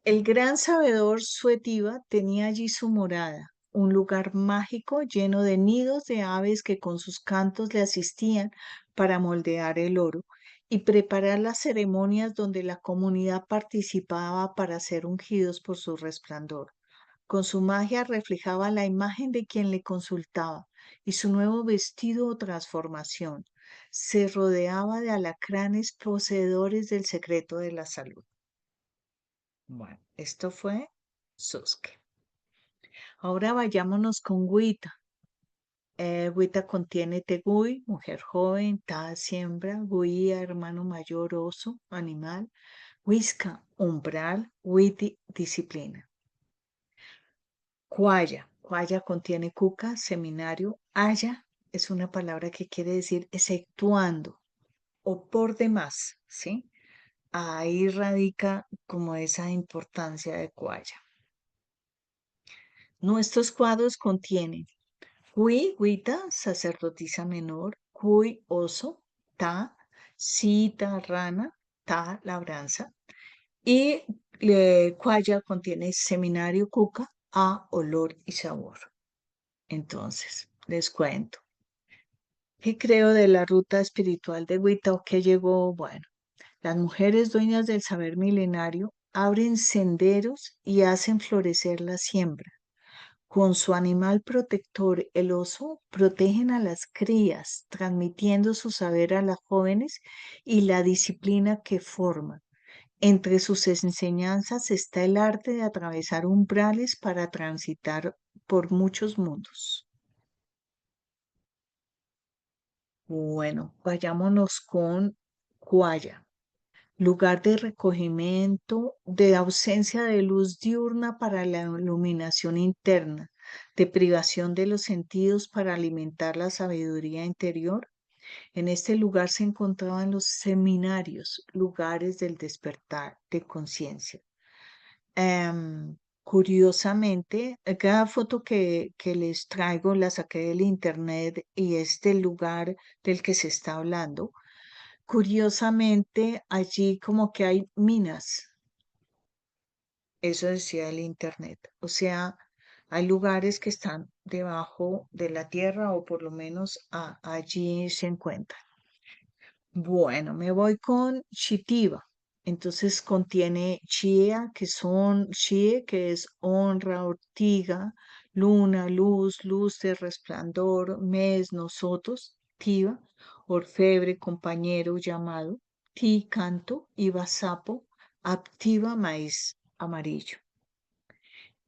El gran sabedor Suetiva tenía allí su morada, un lugar mágico lleno de nidos de aves que con sus cantos le asistían para moldear el oro y preparar las ceremonias donde la comunidad participaba para ser ungidos por su resplandor. Con su magia reflejaba la imagen de quien le consultaba y su nuevo vestido o transformación. Se rodeaba de alacranes poseedores del secreto de la salud. Bueno, esto fue Suske. Ahora vayámonos con Wita. Wita contiene Tegui, mujer joven, Ta, siembra, Guía, hermano mayor, oso, animal, Huisca, umbral, Witi, disciplina. Cuaya. Cuaya contiene cuca, seminario. Haya es una palabra que quiere decir exceptuando o por demás, ¿sí? Ahí radica como esa importancia de Cuaya. Nuestros cuadros contienen Hui, Huita, sacerdotisa menor, Hui, oso, Ta, Sita, rana, Ta, labranza. Y Cuaya contiene seminario, cuca, A, olor y sabor. Entonces, les cuento. ¿Qué creo de la ruta espiritual de Huita o qué llegó? Bueno, las mujeres dueñas del saber milenario abren senderos y hacen florecer la siembra. Con su animal protector, el oso, protegen a las crías, transmitiendo su saber a las jóvenes y la disciplina que forman. Entre sus enseñanzas está el arte de atravesar umbrales para transitar por muchos mundos. Bueno, vayámonos con Cuaya, lugar de recogimiento, de ausencia de luz diurna para la iluminación interna, de privación de los sentidos para alimentar la sabiduría interior. En este lugar se encontraban los seminarios, lugares del despertar de conciencia. Curiosamente, cada foto que les traigo la saqué del internet y es del lugar del que se está hablando. Curiosamente, allí como que hay minas, eso decía el internet. O sea, hay lugares que están debajo de la tierra o por lo menos allí se encuentran. Bueno, me voy con Chitiva. Entonces contiene chía, chie, que es honra, ortiga, luna, luz, luz de resplandor, mes, nosotros, tiva, orfebre, compañero, llamado, ti, canto, iba, sapo, activa, maíz, amarillo.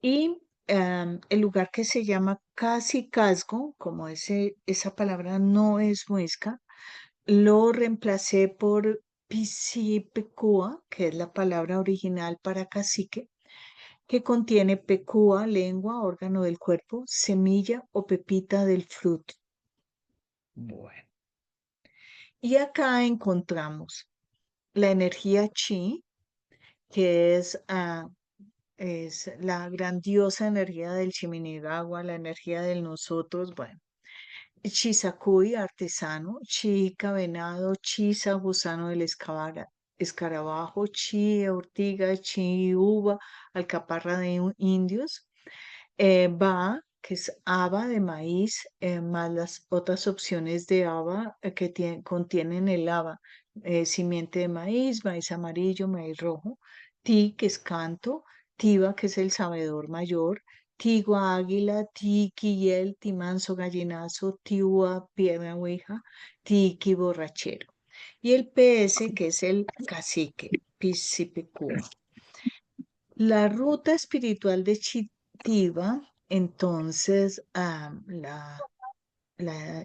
Y el lugar que se llama casi casgo, como esa palabra no es muisca, lo reemplacé por Pisipecúa, que es la palabra original para cacique, que contiene pecúa, lengua, órgano del cuerpo, semilla o pepita del fruto. Bueno. Y acá encontramos la energía chi, que es la grandiosa energía del Chiminigagua, la energía del nosotros. Bueno. Chisacuy, artesano, chica, venado, chisa, gusano del escarabajo, chi, ortiga, chi, uva, alcaparra de indios, ba, que es haba de maíz, más las otras opciones de haba que contienen el haba, simiente de maíz, maíz amarillo, maíz rojo, ti, que es canto, tiba, que es el sabedor mayor, tigua, águila, tiquiyel, timanso, gallinazo, tiua, pierna ouija, tiqui, borrachero. Y el PS, que es el cacique, piscipecúa. La ruta espiritual de Chitiva, entonces, la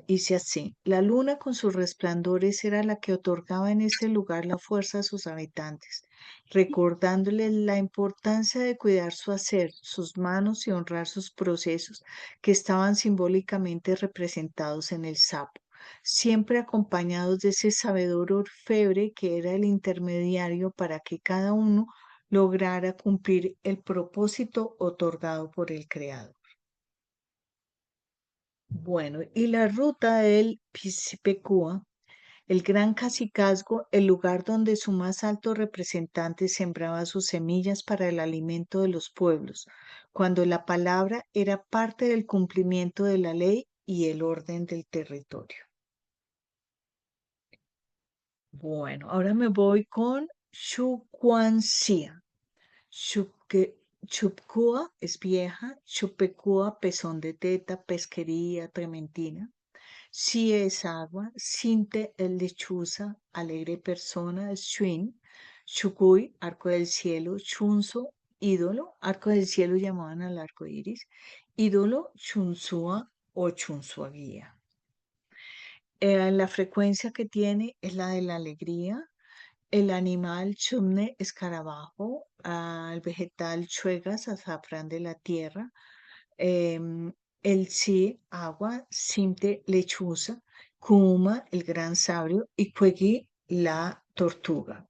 hice así. La luna con sus resplandores era la que otorgaba en ese lugar la fuerza a sus habitantes, recordándoles la importancia de cuidar su hacer, sus manos y honrar sus procesos que estaban simbólicamente representados en el sapo, siempre acompañados de ese sabedor orfebre que era el intermediario para que cada uno lograra cumplir el propósito otorgado por el Creador. Bueno, y la ruta del Piscipecúa El gran cacicazgo, el lugar donde su más alto representante sembraba sus semillas para el alimento de los pueblos, cuando la palabra era parte del cumplimiento de la ley y el orden del territorio. Bueno, ahora me voy con Chucuancía. Chupcúa es vieja, Chupecúa, pezón de teta, pesquería, trementina. Si es agua, Sinte es lechuza, alegre persona, es Shuin, Chucuy, arco del cielo, Chunzo, ídolo, arco del cielo llamaban al arco iris, ídolo, Chunzúa o Chunzuaguía. La frecuencia que tiene es la de la alegría, el animal chumne, escarabajo, el vegetal chuegas, azafrán de la tierra, em, el sí, agua, simte, lechuza, kuma, el gran sabio, y cuegui, la tortuga.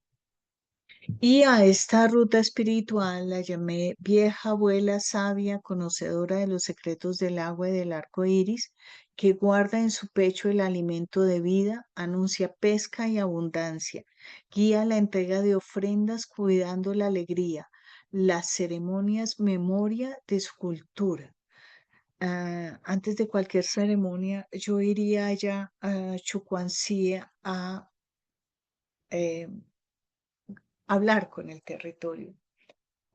Y a esta ruta espiritual la llamé vieja abuela sabia, conocedora de los secretos del agua y del arco iris, que guarda en su pecho el alimento de vida, anuncia pesca y abundancia, guía la entrega de ofrendas cuidando la alegría, las ceremonias memoria de su cultura. Antes de cualquier ceremonia, yo iría allá a Chucuancía a eh, hablar con el territorio.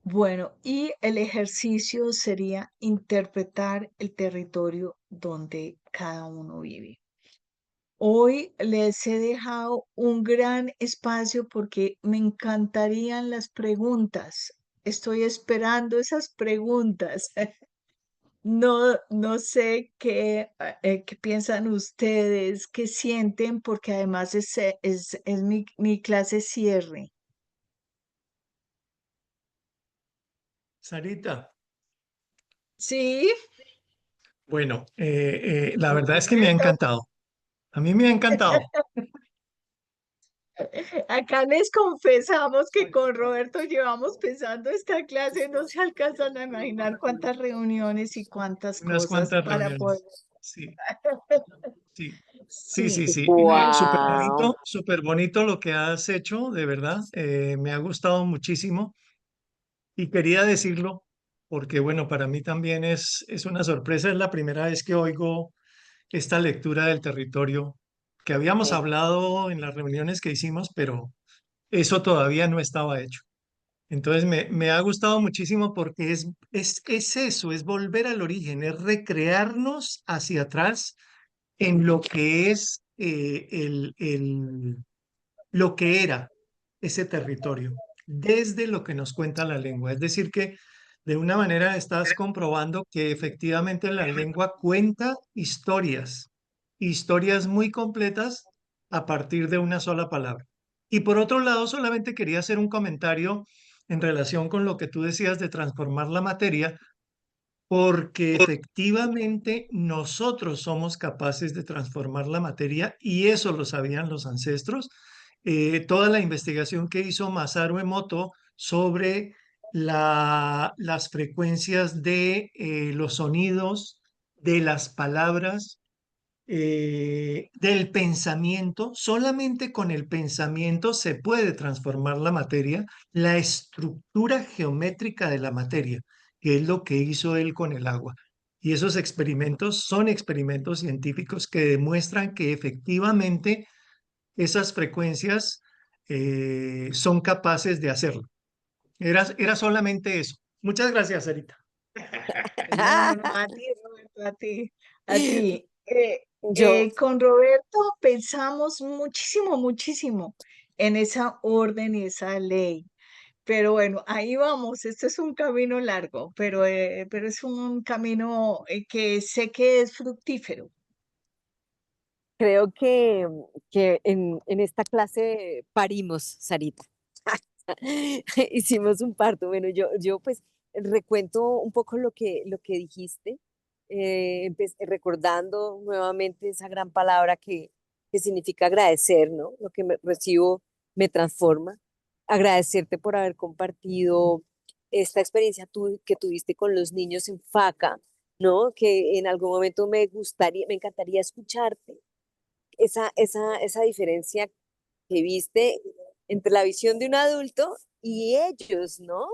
Bueno, y el ejercicio sería interpretar el territorio donde cada uno vive. Hoy les he dejado un gran espacio porque me encantarían las preguntas. Estoy esperando esas preguntas. No, no sé qué piensan ustedes, qué sienten, porque además es mi clase cierre. Sarita, Sí, bueno, la verdad es que me ha Roberto. encantado. A mí me ha encantado. Acá les confesamos que con Roberto llevamos pensando esta clase, no se alcanzan a imaginar cuántas reuniones y cuántas Unas cosas cuantas para poder. reuniones. Sí, sí, sí, Sí, sí, sí. Wow. Súper bonito lo que has hecho, de verdad. Me ha gustado muchísimo y quería decirlo porque, bueno, para mí también es una sorpresa. Es la primera vez que oigo esta lectura del territorio que habíamos Sí. hablado en las reuniones que hicimos, pero eso todavía no estaba hecho. Entonces me ha gustado muchísimo porque es eso, es volver al origen, es recrearnos hacia atrás en lo que es lo que era ese territorio, desde lo que nos cuenta la lengua. Es decir, que de una manera estás comprobando que efectivamente la lengua cuenta historias, historias muy completas a partir de una sola palabra. Y por otro lado, solamente quería hacer un comentario en relación con lo que tú decías de transformar la materia, porque efectivamente nosotros somos capaces de transformar la materia y eso lo sabían los ancestros. Toda la investigación que hizo Masaru Emoto sobre las frecuencias de los sonidos, de las palabras, del pensamiento, solamente con el pensamiento se puede transformar la materia, la estructura geométrica de la materia, que es lo que hizo él con el agua. Y esos experimentos son experimentos científicos que demuestran que efectivamente esas frecuencias son capaces de hacerlo. Era solamente eso. Muchas gracias, Sarita. no, no, a ti, Roberto, a ti, a ti. Yo Con Roberto pensamos muchísimo, muchísimo en esa orden y esa ley. Pero bueno, ahí vamos. Este es un camino largo, pero es un camino que sé que es fructífero. creo que en esta clase parimos, Sarita. Hicimos un parto. Bueno, yo pues recuento un poco lo que dijiste, recordando nuevamente esa gran palabra que significa agradecer, ¿no? Lo que recibo me transforma. Agradecerte por haber compartido esta experiencia que tuviste con los niños en FACA, ¿no? Que en algún momento me encantaría escucharte esa diferencia que viste entre la visión de un adulto y ellos, ¿no?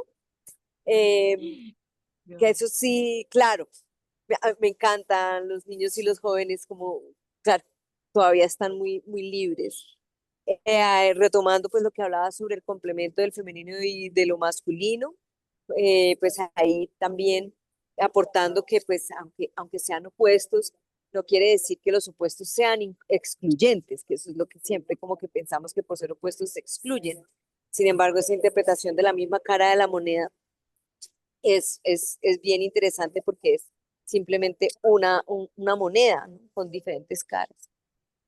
Eh, que eso sí, claro, me encantan los niños y los jóvenes como, claro, todavía están muy libres. Retomando pues lo que hablaba sobre el complemento del femenino y de lo masculino, pues ahí también aportando que pues aunque sean opuestos, no quiere decir que los opuestos sean excluyentes, que eso es lo que siempre como que pensamos que por ser opuestos se excluyen. Sin embargo, esa interpretación de la misma cara de la moneda es bien interesante porque es simplemente una moneda, ¿no? Con diferentes caras.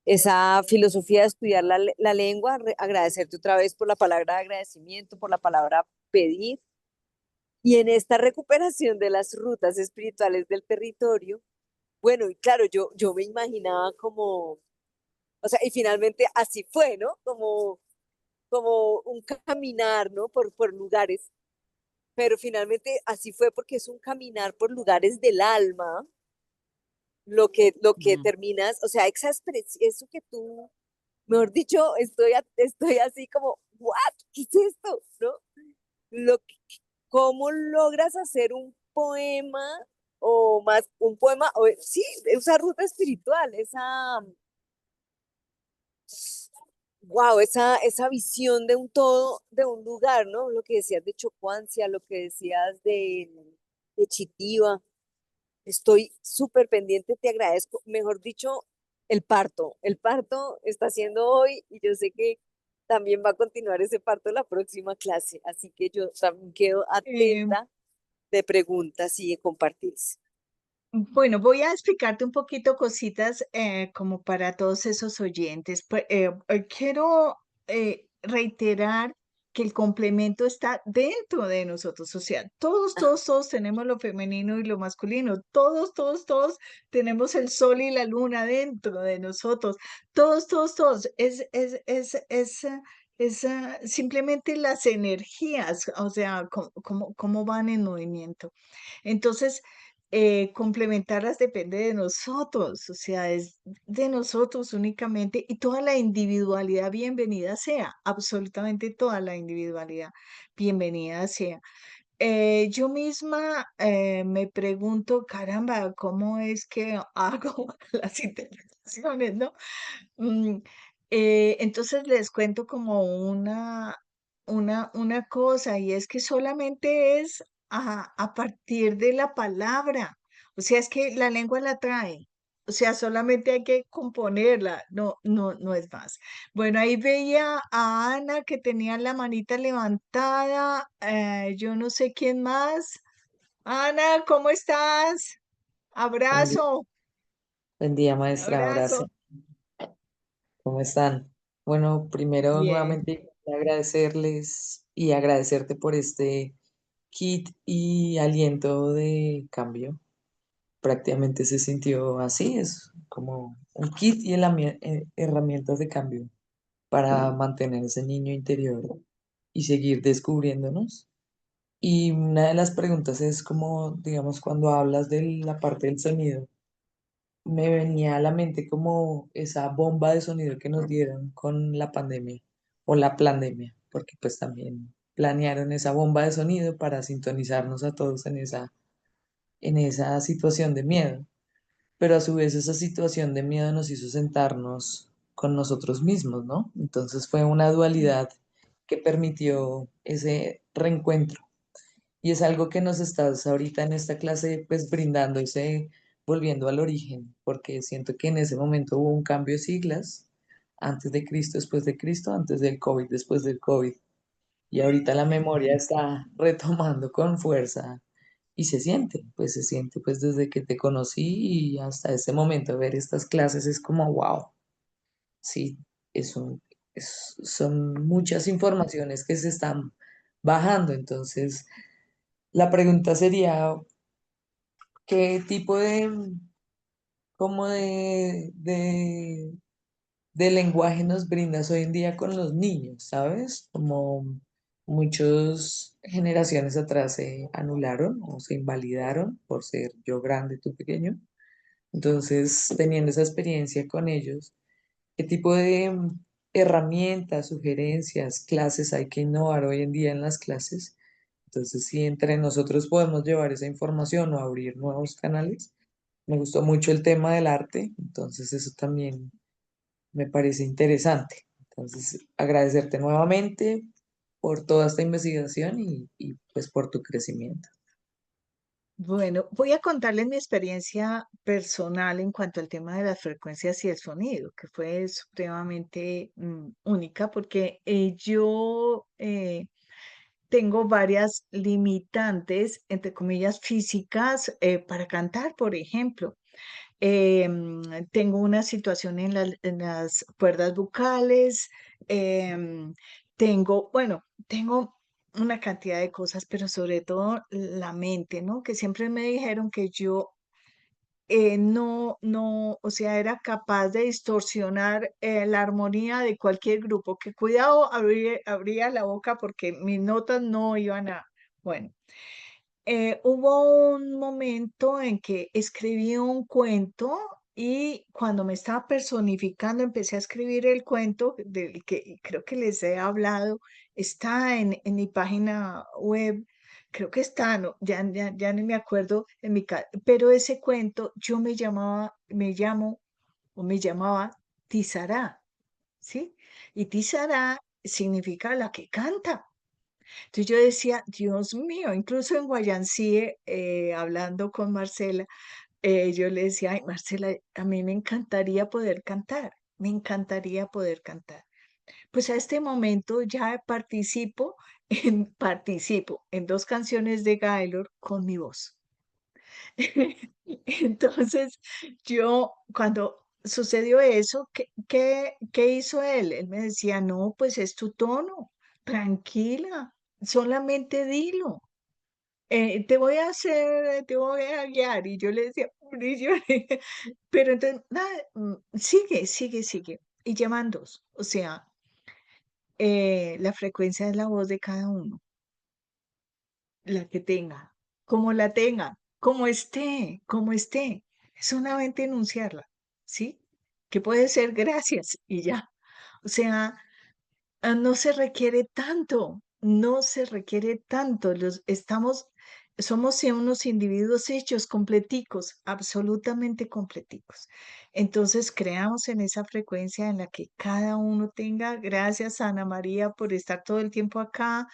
Esa filosofía de estudiar la lengua, agradecerte otra vez por la palabra de agradecimiento, por la palabra pedir, y en esta recuperación de las rutas espirituales del territorio, bueno, y claro, yo me imaginaba como, o sea, y finalmente así fue, ¿no? Como un caminar, ¿no? Por lugares, pero finalmente así fue porque es un caminar por lugares del alma, lo que Mm. terminas, o sea, eso que tú, mejor dicho, estoy así como, ¿what? ¿Qué es esto? ¿No? Lo que- ¿Cómo logras hacer un poema o más, un poema, o, sí, esa ruta espiritual, wow, esa visión de un todo, de un lugar, ¿no? Lo que decías de Chocuancia, lo que decías de Chitiva. Estoy súper pendiente, te agradezco. Mejor dicho, el parto está haciendo hoy y yo sé que también va a continuar ese parto en la próxima clase, así que yo también quedo Eh, atenta de preguntas y de compartir. Bueno, voy a explicarte un poquito cositas como para todos esos oyentes. Quiero reiterar que el complemento está dentro de nosotros, o sea, todos tenemos lo femenino y lo masculino, todos tenemos el sol y la luna dentro de nosotros, todos. Simplemente las energías, o sea, cómo van en movimiento. Entonces, complementarlas depende de nosotros, o sea, es de nosotros únicamente y toda la individualidad bienvenida sea, absolutamente toda la individualidad bienvenida sea. Yo misma me pregunto, caramba, ¿cómo es que hago las interpretaciones, no? Mm, entonces les cuento como una cosa, y es que solamente es a partir de la palabra. O sea, es que la lengua la trae. O sea, solamente hay que componerla, no es más. Bueno, ahí veía a Ana que tenía la manita levantada. Yo no sé quién más. Ana, ¿cómo estás? Buen día, Abrazo, buen día, maestra. Abrazo. abrazo. ¿Cómo están? Bueno, primero Bien. nuevamente agradecerles y agradecerte por este kit y aliento de cambio. Prácticamente se sintió así, es como un kit y herramientas de cambio para mantener ese niño interior y seguir descubriéndonos. Y una de las preguntas es como, digamos, cuando hablas de la parte del sonido, me venía a la mente como esa bomba de sonido que nos dieron con la pandemia o la plandemia, porque pues también planearon esa bomba de sonido para sintonizarnos a todos en esa situación de miedo, pero a su vez esa situación de miedo nos hizo sentarnos con nosotros mismos, ¿no? Entonces fue una dualidad que permitió ese reencuentro. Y es algo que nos estás ahorita en esta clase pues brindando ese volviendo al origen, porque siento que en ese momento hubo un cambio de siglas, antes de Cristo, después de Cristo, antes del COVID, después del COVID. Y ahorita la memoria está retomando con fuerza y pues se siente pues desde que te conocí y hasta ese momento ver estas clases es como wow, sí, es un, son muchas informaciones que se están bajando, entonces la pregunta sería, ¿qué tipo como de lenguaje nos brindas hoy en día con los niños, ¿sabes? Como muchas generaciones atrás se anularon o se invalidaron por ser yo grande, tú pequeño. Entonces, teniendo esa experiencia con ellos, qué tipo de herramientas, sugerencias, clases hay que innovar hoy en día en las clases. Entonces, si entre nosotros podemos llevar esa información o abrir nuevos canales, me gustó mucho el tema del arte, entonces eso también me parece interesante. Entonces, agradecerte nuevamente por toda esta investigación y pues por tu crecimiento. Bueno, voy a contarles mi experiencia personal en cuanto al tema de las frecuencias y el sonido, que fue supremamente única porque yo tengo varias limitantes, entre comillas, físicas para cantar, por ejemplo. Tengo una situación en las cuerdas vocales, tengo una cantidad de cosas, pero sobre todo la mente, ¿no? Que siempre me dijeron que yo no, o sea, era capaz de distorsionar la armonía de cualquier grupo, que cuidado, abría la boca porque mis notas no iban a, bueno. Hubo un momento en que escribí un cuento y cuando me estaba personificando empecé a escribir el cuento del que creo que les he hablado, está en mi página web, creo que está, no, ya ni me acuerdo pero ese cuento yo me llamo o me llamaba Tizará, ¿sí? Y Tizará significa la que canta. Entonces yo decía, Dios mío, incluso en Guayancíe, hablando con Marcela, yo le decía, ay, Marcela, a mí me encantaría poder cantar, me encantaría poder cantar. Pues a este momento ya participo en dos canciones de Gaylor con mi voz. Entonces, yo cuando sucedió eso, ¿qué hizo él? Él me decía, no, pues es tu tono, tranquila, solamente dilo. Te voy a guiar. Y yo le decía, y yo pero entonces, nada, sigue. Y llaman dos. O sea, la frecuencia es la voz de cada uno, la que tenga, como esté. Es solamente enunciarla, ¿sí? Que puede ser gracias y ya. O sea, no se requiere tanto, no se requiere tanto. Somos unos individuos hechos completicos, absolutamente completicos. Entonces, creamos en esa frecuencia en la que cada uno tenga. Gracias, Ana María, por estar todo el tiempo acá.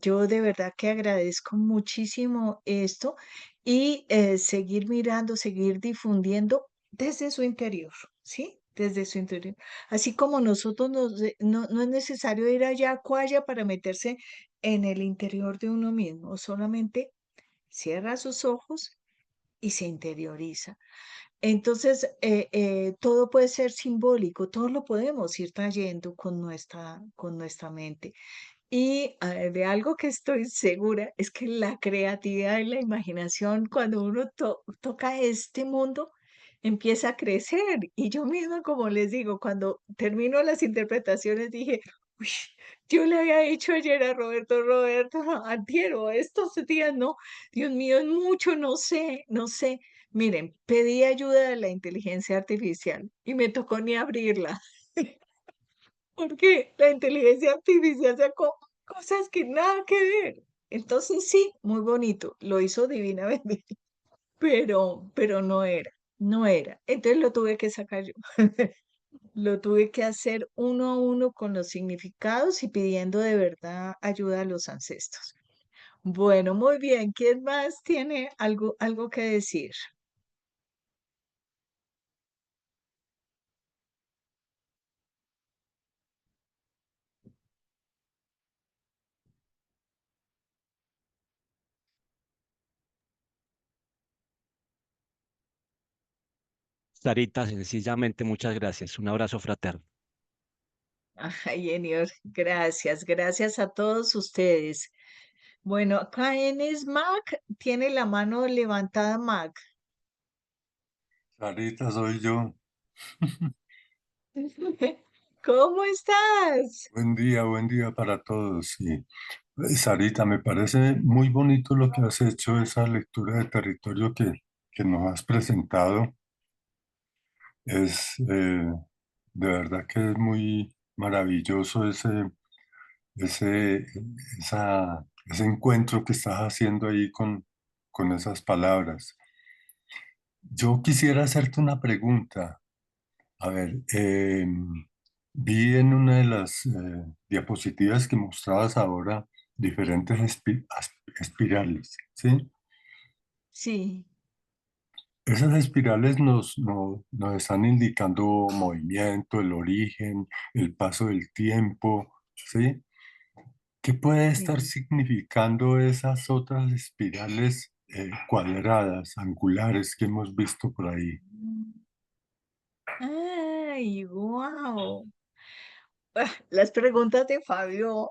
Yo de verdad que agradezco muchísimo esto y seguir mirando, seguir difundiendo desde su interior, ¿sí? Desde su interior. Así como nosotros no es necesario ir allá a Cuaya para meterse en el interior de uno mismo, solamente cierra sus ojos y se interioriza. Entonces, todo puede ser simbólico, todo lo podemos ir trayendo con nuestra mente. Y de algo que estoy segura es que la creatividad y la imaginación, cuando uno toca este mundo, empieza a crecer. Y yo misma, como les digo, cuando termino las interpretaciones, dije, uy, yo le había dicho ayer a Roberto, antier o estos días, no, Dios mío, es mucho, no sé. Miren, pedí ayuda de la inteligencia artificial y me tocó ni abrirla. Porque la inteligencia artificial sacó cosas que nada que ver. Entonces sí, muy bonito, lo hizo divinamente, pero no era. Entonces lo tuve que sacar yo. Lo tuve que hacer uno a uno con los significados y pidiendo de verdad ayuda a los ancestros. Bueno, muy bien. ¿Quién más tiene algo que decir? Sarita, sencillamente muchas gracias. Un abrazo fraterno. Ay, Enior, gracias a todos ustedes. Bueno, acá en Mac tiene la mano levantada Mac. Sarita, soy yo. ¿Cómo estás? Buen día para todos. Y, Sarita, me parece muy bonito lo que has hecho, esa lectura de territorio que nos has presentado. Es de verdad que es muy maravilloso ese, ese encuentro que estás haciendo ahí con esas palabras. Yo quisiera hacerte una pregunta. A ver, vi en una de las diapositivas que mostrabas ahora diferentes espirales, ¿sí? Sí, Esas espirales nos están indicando movimiento, el origen, el paso del tiempo, ¿sí? ¿Qué puede estar sí. significando esas otras espirales cuadradas, angulares que hemos visto por ahí? Ay, wow. Las preguntas de Fabio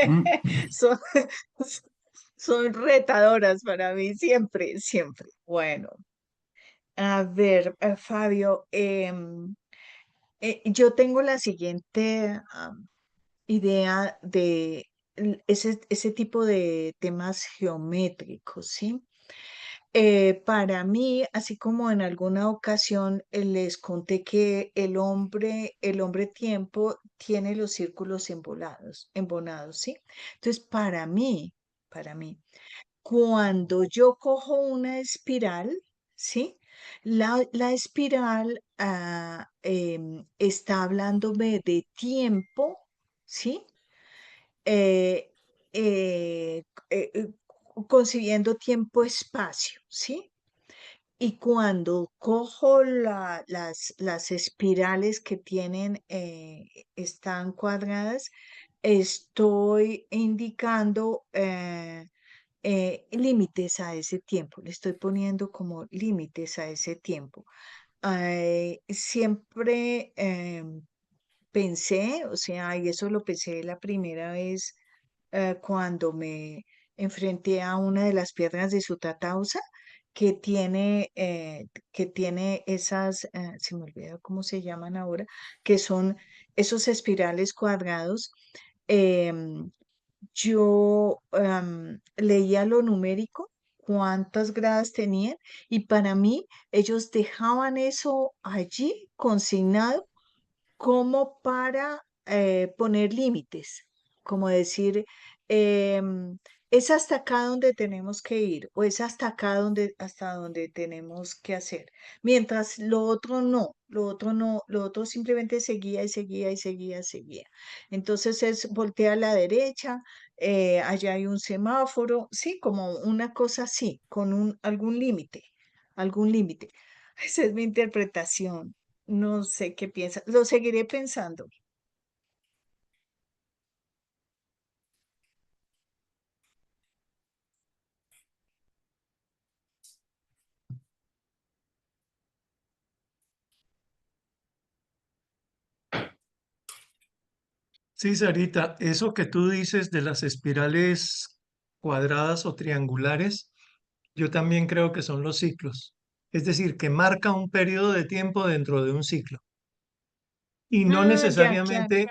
Mm, son, son retadoras para mí, siempre, siempre. Bueno, a ver, Fabio, yo tengo la siguiente idea de ese tipo de temas geométricos, ¿sí? Para mí, así como en alguna ocasión les conté que el hombre tiempo tiene los círculos embonados, ¿sí? Entonces, para mí, cuando yo cojo una espiral, ¿sí? La espiral está hablándome de tiempo, ¿sí? Eh, eh, concibiendo tiempo-espacio, ¿sí? Y cuando cojo las espirales que tienen, están cuadradas, estoy indicando límites a ese tiempo, le estoy poniendo como límites a ese tiempo. Siempre pensé, o sea, y eso lo pensé la primera vez cuando me enfrenté a una de las piedras de Sutatausa que tiene esas, se me olvida cómo se llaman ahora, que son esos espirales cuadrados. em, yo leía lo numérico, cuántas gradas tenían, y para mí ellos dejaban eso allí consignado como para poner límites, como decir, em, es hasta acá donde tenemos que ir o es hasta acá hasta donde tenemos que hacer. Mientras lo otro no, lo otro simplemente seguía y seguía y seguía, seguía. Entonces es voltea a la derecha, allá hay un semáforo, sí, como una cosa así, con algún límite, algún límite. Esa es mi interpretación. No sé qué piensa. Lo seguiré pensando. Sí, Sarita, eso que tú dices de las espirales cuadradas o triangulares, yo también creo que son los ciclos. Es decir, que marca un periodo de tiempo dentro de un ciclo. Y no Ah, ya, claro. necesariamente,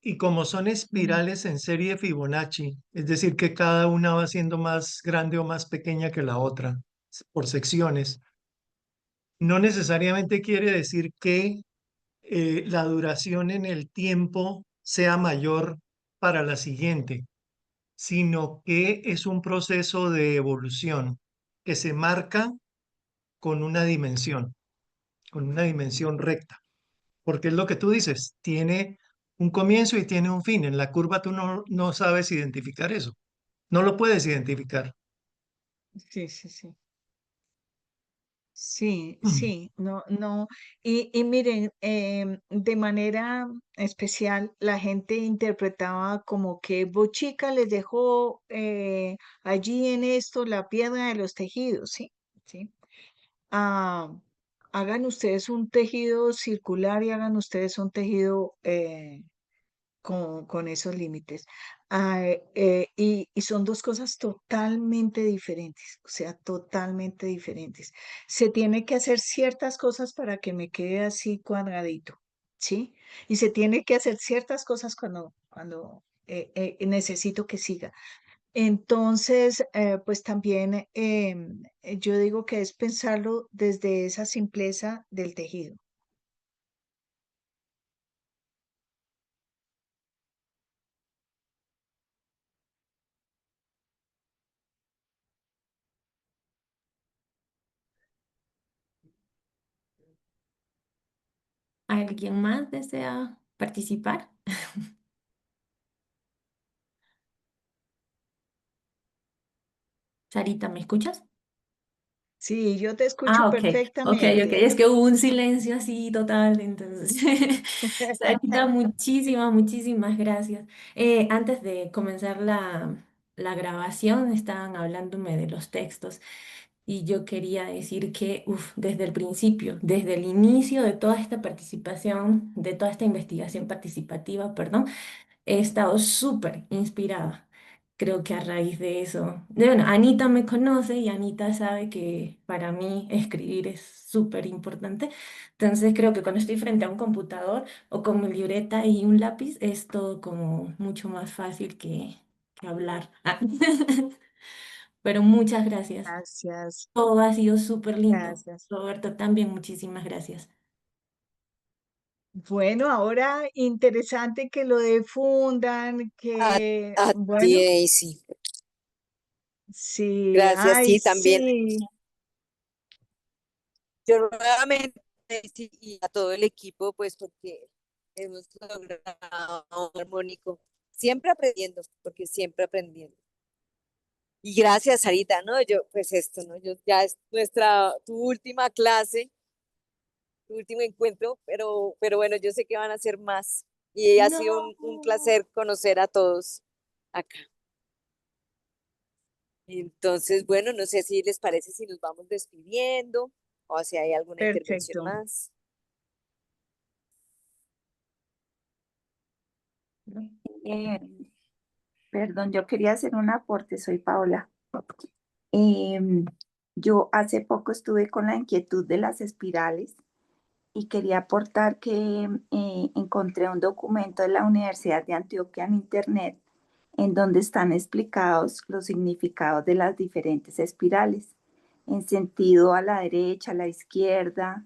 y como son Mm, espirales en serie Fibonacci, es decir, que cada una va siendo más grande o más pequeña que la otra por secciones, no necesariamente quiere decir que la duración en el tiempo sea mayor para la siguiente, sino que es un proceso de evolución que se marca con una dimensión recta, porque es lo que tú dices, tiene un comienzo y tiene un fin. En la curva tú no sabes identificar eso, no lo puedes identificar. sí, sí, sí. Sí, sí, no, no. Y miren, de manera especial, la gente interpretaba como que Bochica les dejó allí en esto la piedra de los tejidos, ¿sí? ¿Sí? Ah, hagan ustedes un tejido circular y hagan ustedes un tejido con esos límites. Y son dos cosas totalmente diferentes, o sea, totalmente diferentes. Se tiene que hacer ciertas cosas para que me quede así cuadradito, ¿sí? Y se tiene que hacer ciertas cosas cuando necesito que siga. Entonces, pues también yo digo que es pensarlo desde esa simpleza del tejido. ¿Alguien más desea participar? Sarita, ¿me escuchas? Sí, yo te escucho Ah, ok, ok, ok. perfectamente. Es que hubo un silencio así total, entonces. Sarita, muchísimas, muchísimas gracias. Antes de comenzar la grabación, estaban hablándome de los textos y yo quería decir que, desde el principio, desde el inicio de toda esta participación, de toda esta investigación participativa, perdón, he estado súper inspirada. Creo que a raíz de eso, bueno, Anita me conoce y Anita sabe que para mí escribir es súper importante. Entonces creo que cuando estoy frente a un computador o con mi libreta y un lápiz es todo como mucho más fácil que hablar. Ah. Pero muchas gracias. Gracias, Todo ha sido súper lindo. gracias. Roberto, también muchísimas gracias. Bueno, ahora interesante que lo difundan, A, que, a ti, bueno, Daisy. sí, Gracias, ay, sí, también. sí, Yo nuevamente, Daisy, y a todo el equipo, pues porque hemos logrado un armónico. Siempre aprendiendo, porque siempre aprendiendo. Y gracias, Sarita, ¿no? Yo, pues esto, ¿no? Yo ya es tu última clase, tu último encuentro, pero bueno, yo sé que van a ser más. Y ha sido no, un placer conocer a todos acá. Entonces, bueno, no sé si les parece si nos vamos despidiendo o si hay alguna intervención perfecto. más. Eh, Perdón, yo quería hacer un aporte, soy Paola. Em, yo hace poco estuve con la inquietud de las espirales y quería aportar que encontré un documento de la Universidad de Antioquia en Internet en donde están explicados los significados de las diferentes espirales en sentido a la derecha, a la izquierda,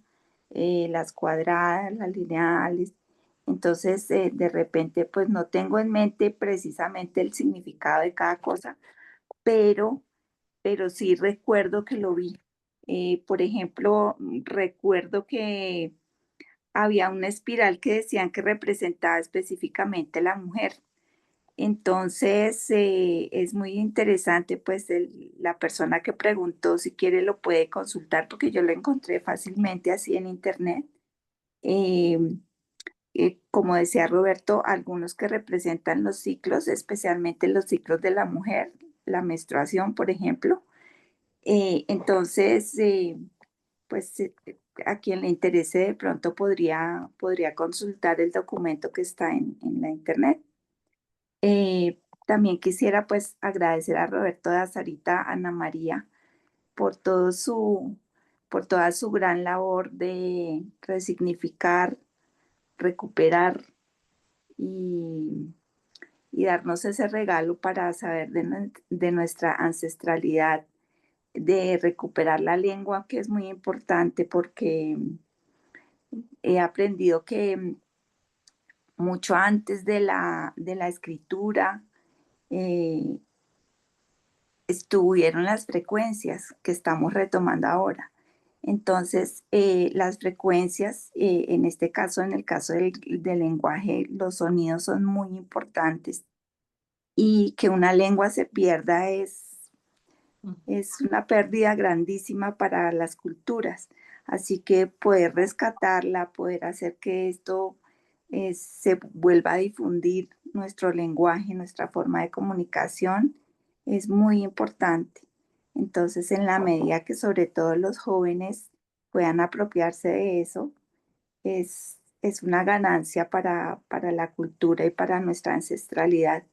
las cuadradas, las lineales. Entonces, de repente, pues no tengo en mente precisamente el significado de cada cosa, pero, pero sí recuerdo que lo vi. Por ejemplo, recuerdo que había una espiral que decían que representaba específicamente a la mujer. Entonces, es muy interesante, pues la persona que preguntó, si quiere lo puede consultar porque yo lo encontré fácilmente así en internet. Eh, como decía Roberto, algunos que representan los ciclos, especialmente los ciclos de la mujer, la menstruación, por ejemplo. Entonces, pues a quien le interese de pronto podría consultar el documento que está en la internet. También quisiera pues agradecer a Roberto, a Sarita, a Ana María por por toda su gran labor de resignificar, recuperar y, y darnos ese regalo para saber de nuestra ancestralidad, de recuperar la lengua, que es muy importante porque he aprendido que mucho antes de de la escritura, eh, estuvieron las frecuencias que estamos retomando ahora. Entonces, las frecuencias, en este caso, en el caso del lenguaje, los sonidos son muy importantes y que una lengua se pierda es una pérdida grandísima para las culturas. Así que poder rescatarla, poder hacer que esto se vuelva a difundir nuestro lenguaje, nuestra forma de comunicación, es muy importante. Entonces, en la medida que sobre todo los jóvenes puedan apropiarse de eso, es una ganancia para la cultura y para nuestra ancestralidad.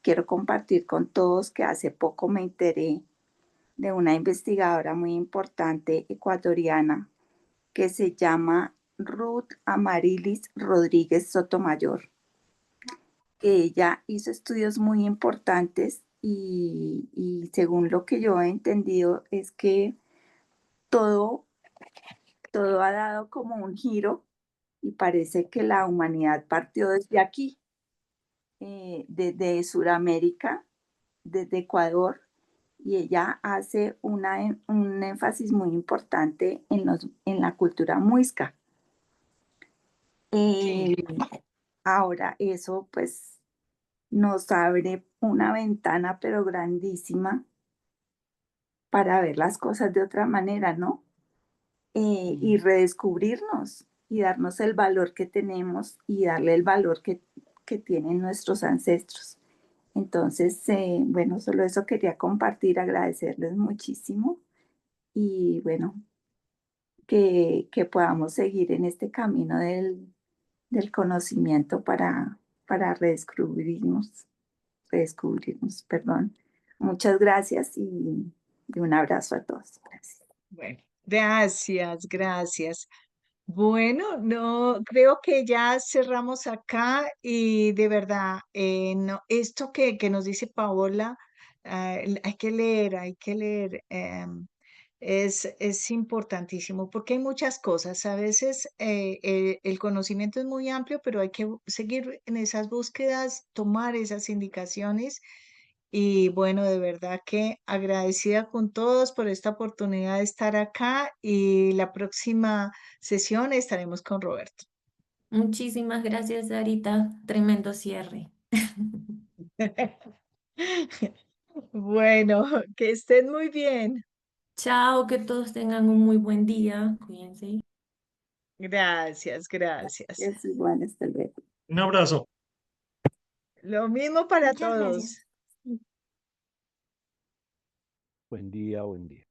Quiero compartir con todos que hace poco me enteré de una investigadora muy importante ecuatoriana que se llama Ruth Amarilis Rodríguez Sotomayor. Ella hizo estudios muy importantes y según lo que yo he entendido es que todo, todo ha dado como un giro y parece que la humanidad partió desde aquí, desde Sudamérica, desde Ecuador, y ella hace un énfasis muy importante en la cultura muisca. Sí. Ahora eso pues nos abre una ventana pero grandísima para ver las cosas de otra manera, ¿no? Y redescubrirnos y darnos el valor que tenemos y darle el valor que tienen nuestros ancestros. Entonces, bueno, solo eso quería compartir, agradecerles muchísimo y bueno, que podamos seguir en este camino del conocimiento para redescubrirnos, perdón. Muchas gracias y un abrazo a todos. Gracias. Bueno, gracias, gracias. Bueno, no, creo que ya cerramos acá y de verdad, no, esto que nos dice Paola, hay que leer, hay que leer. Es importantísimo porque hay muchas cosas. A veces el conocimiento es muy amplio, pero hay que seguir en esas búsquedas, tomar esas indicaciones. Y bueno, de verdad que agradecida con todos por esta oportunidad de estar acá y la próxima sesión estaremos con Roberto. Muchísimas gracias, Sarita. Tremendo cierre. Bueno, que estén muy bien. Chao, que todos tengan un muy buen día. Cuídense. Gracias, gracias. Es igual, hasta luego. Un abrazo. Lo mismo para Muchas todos. gracias. Buen día, buen día.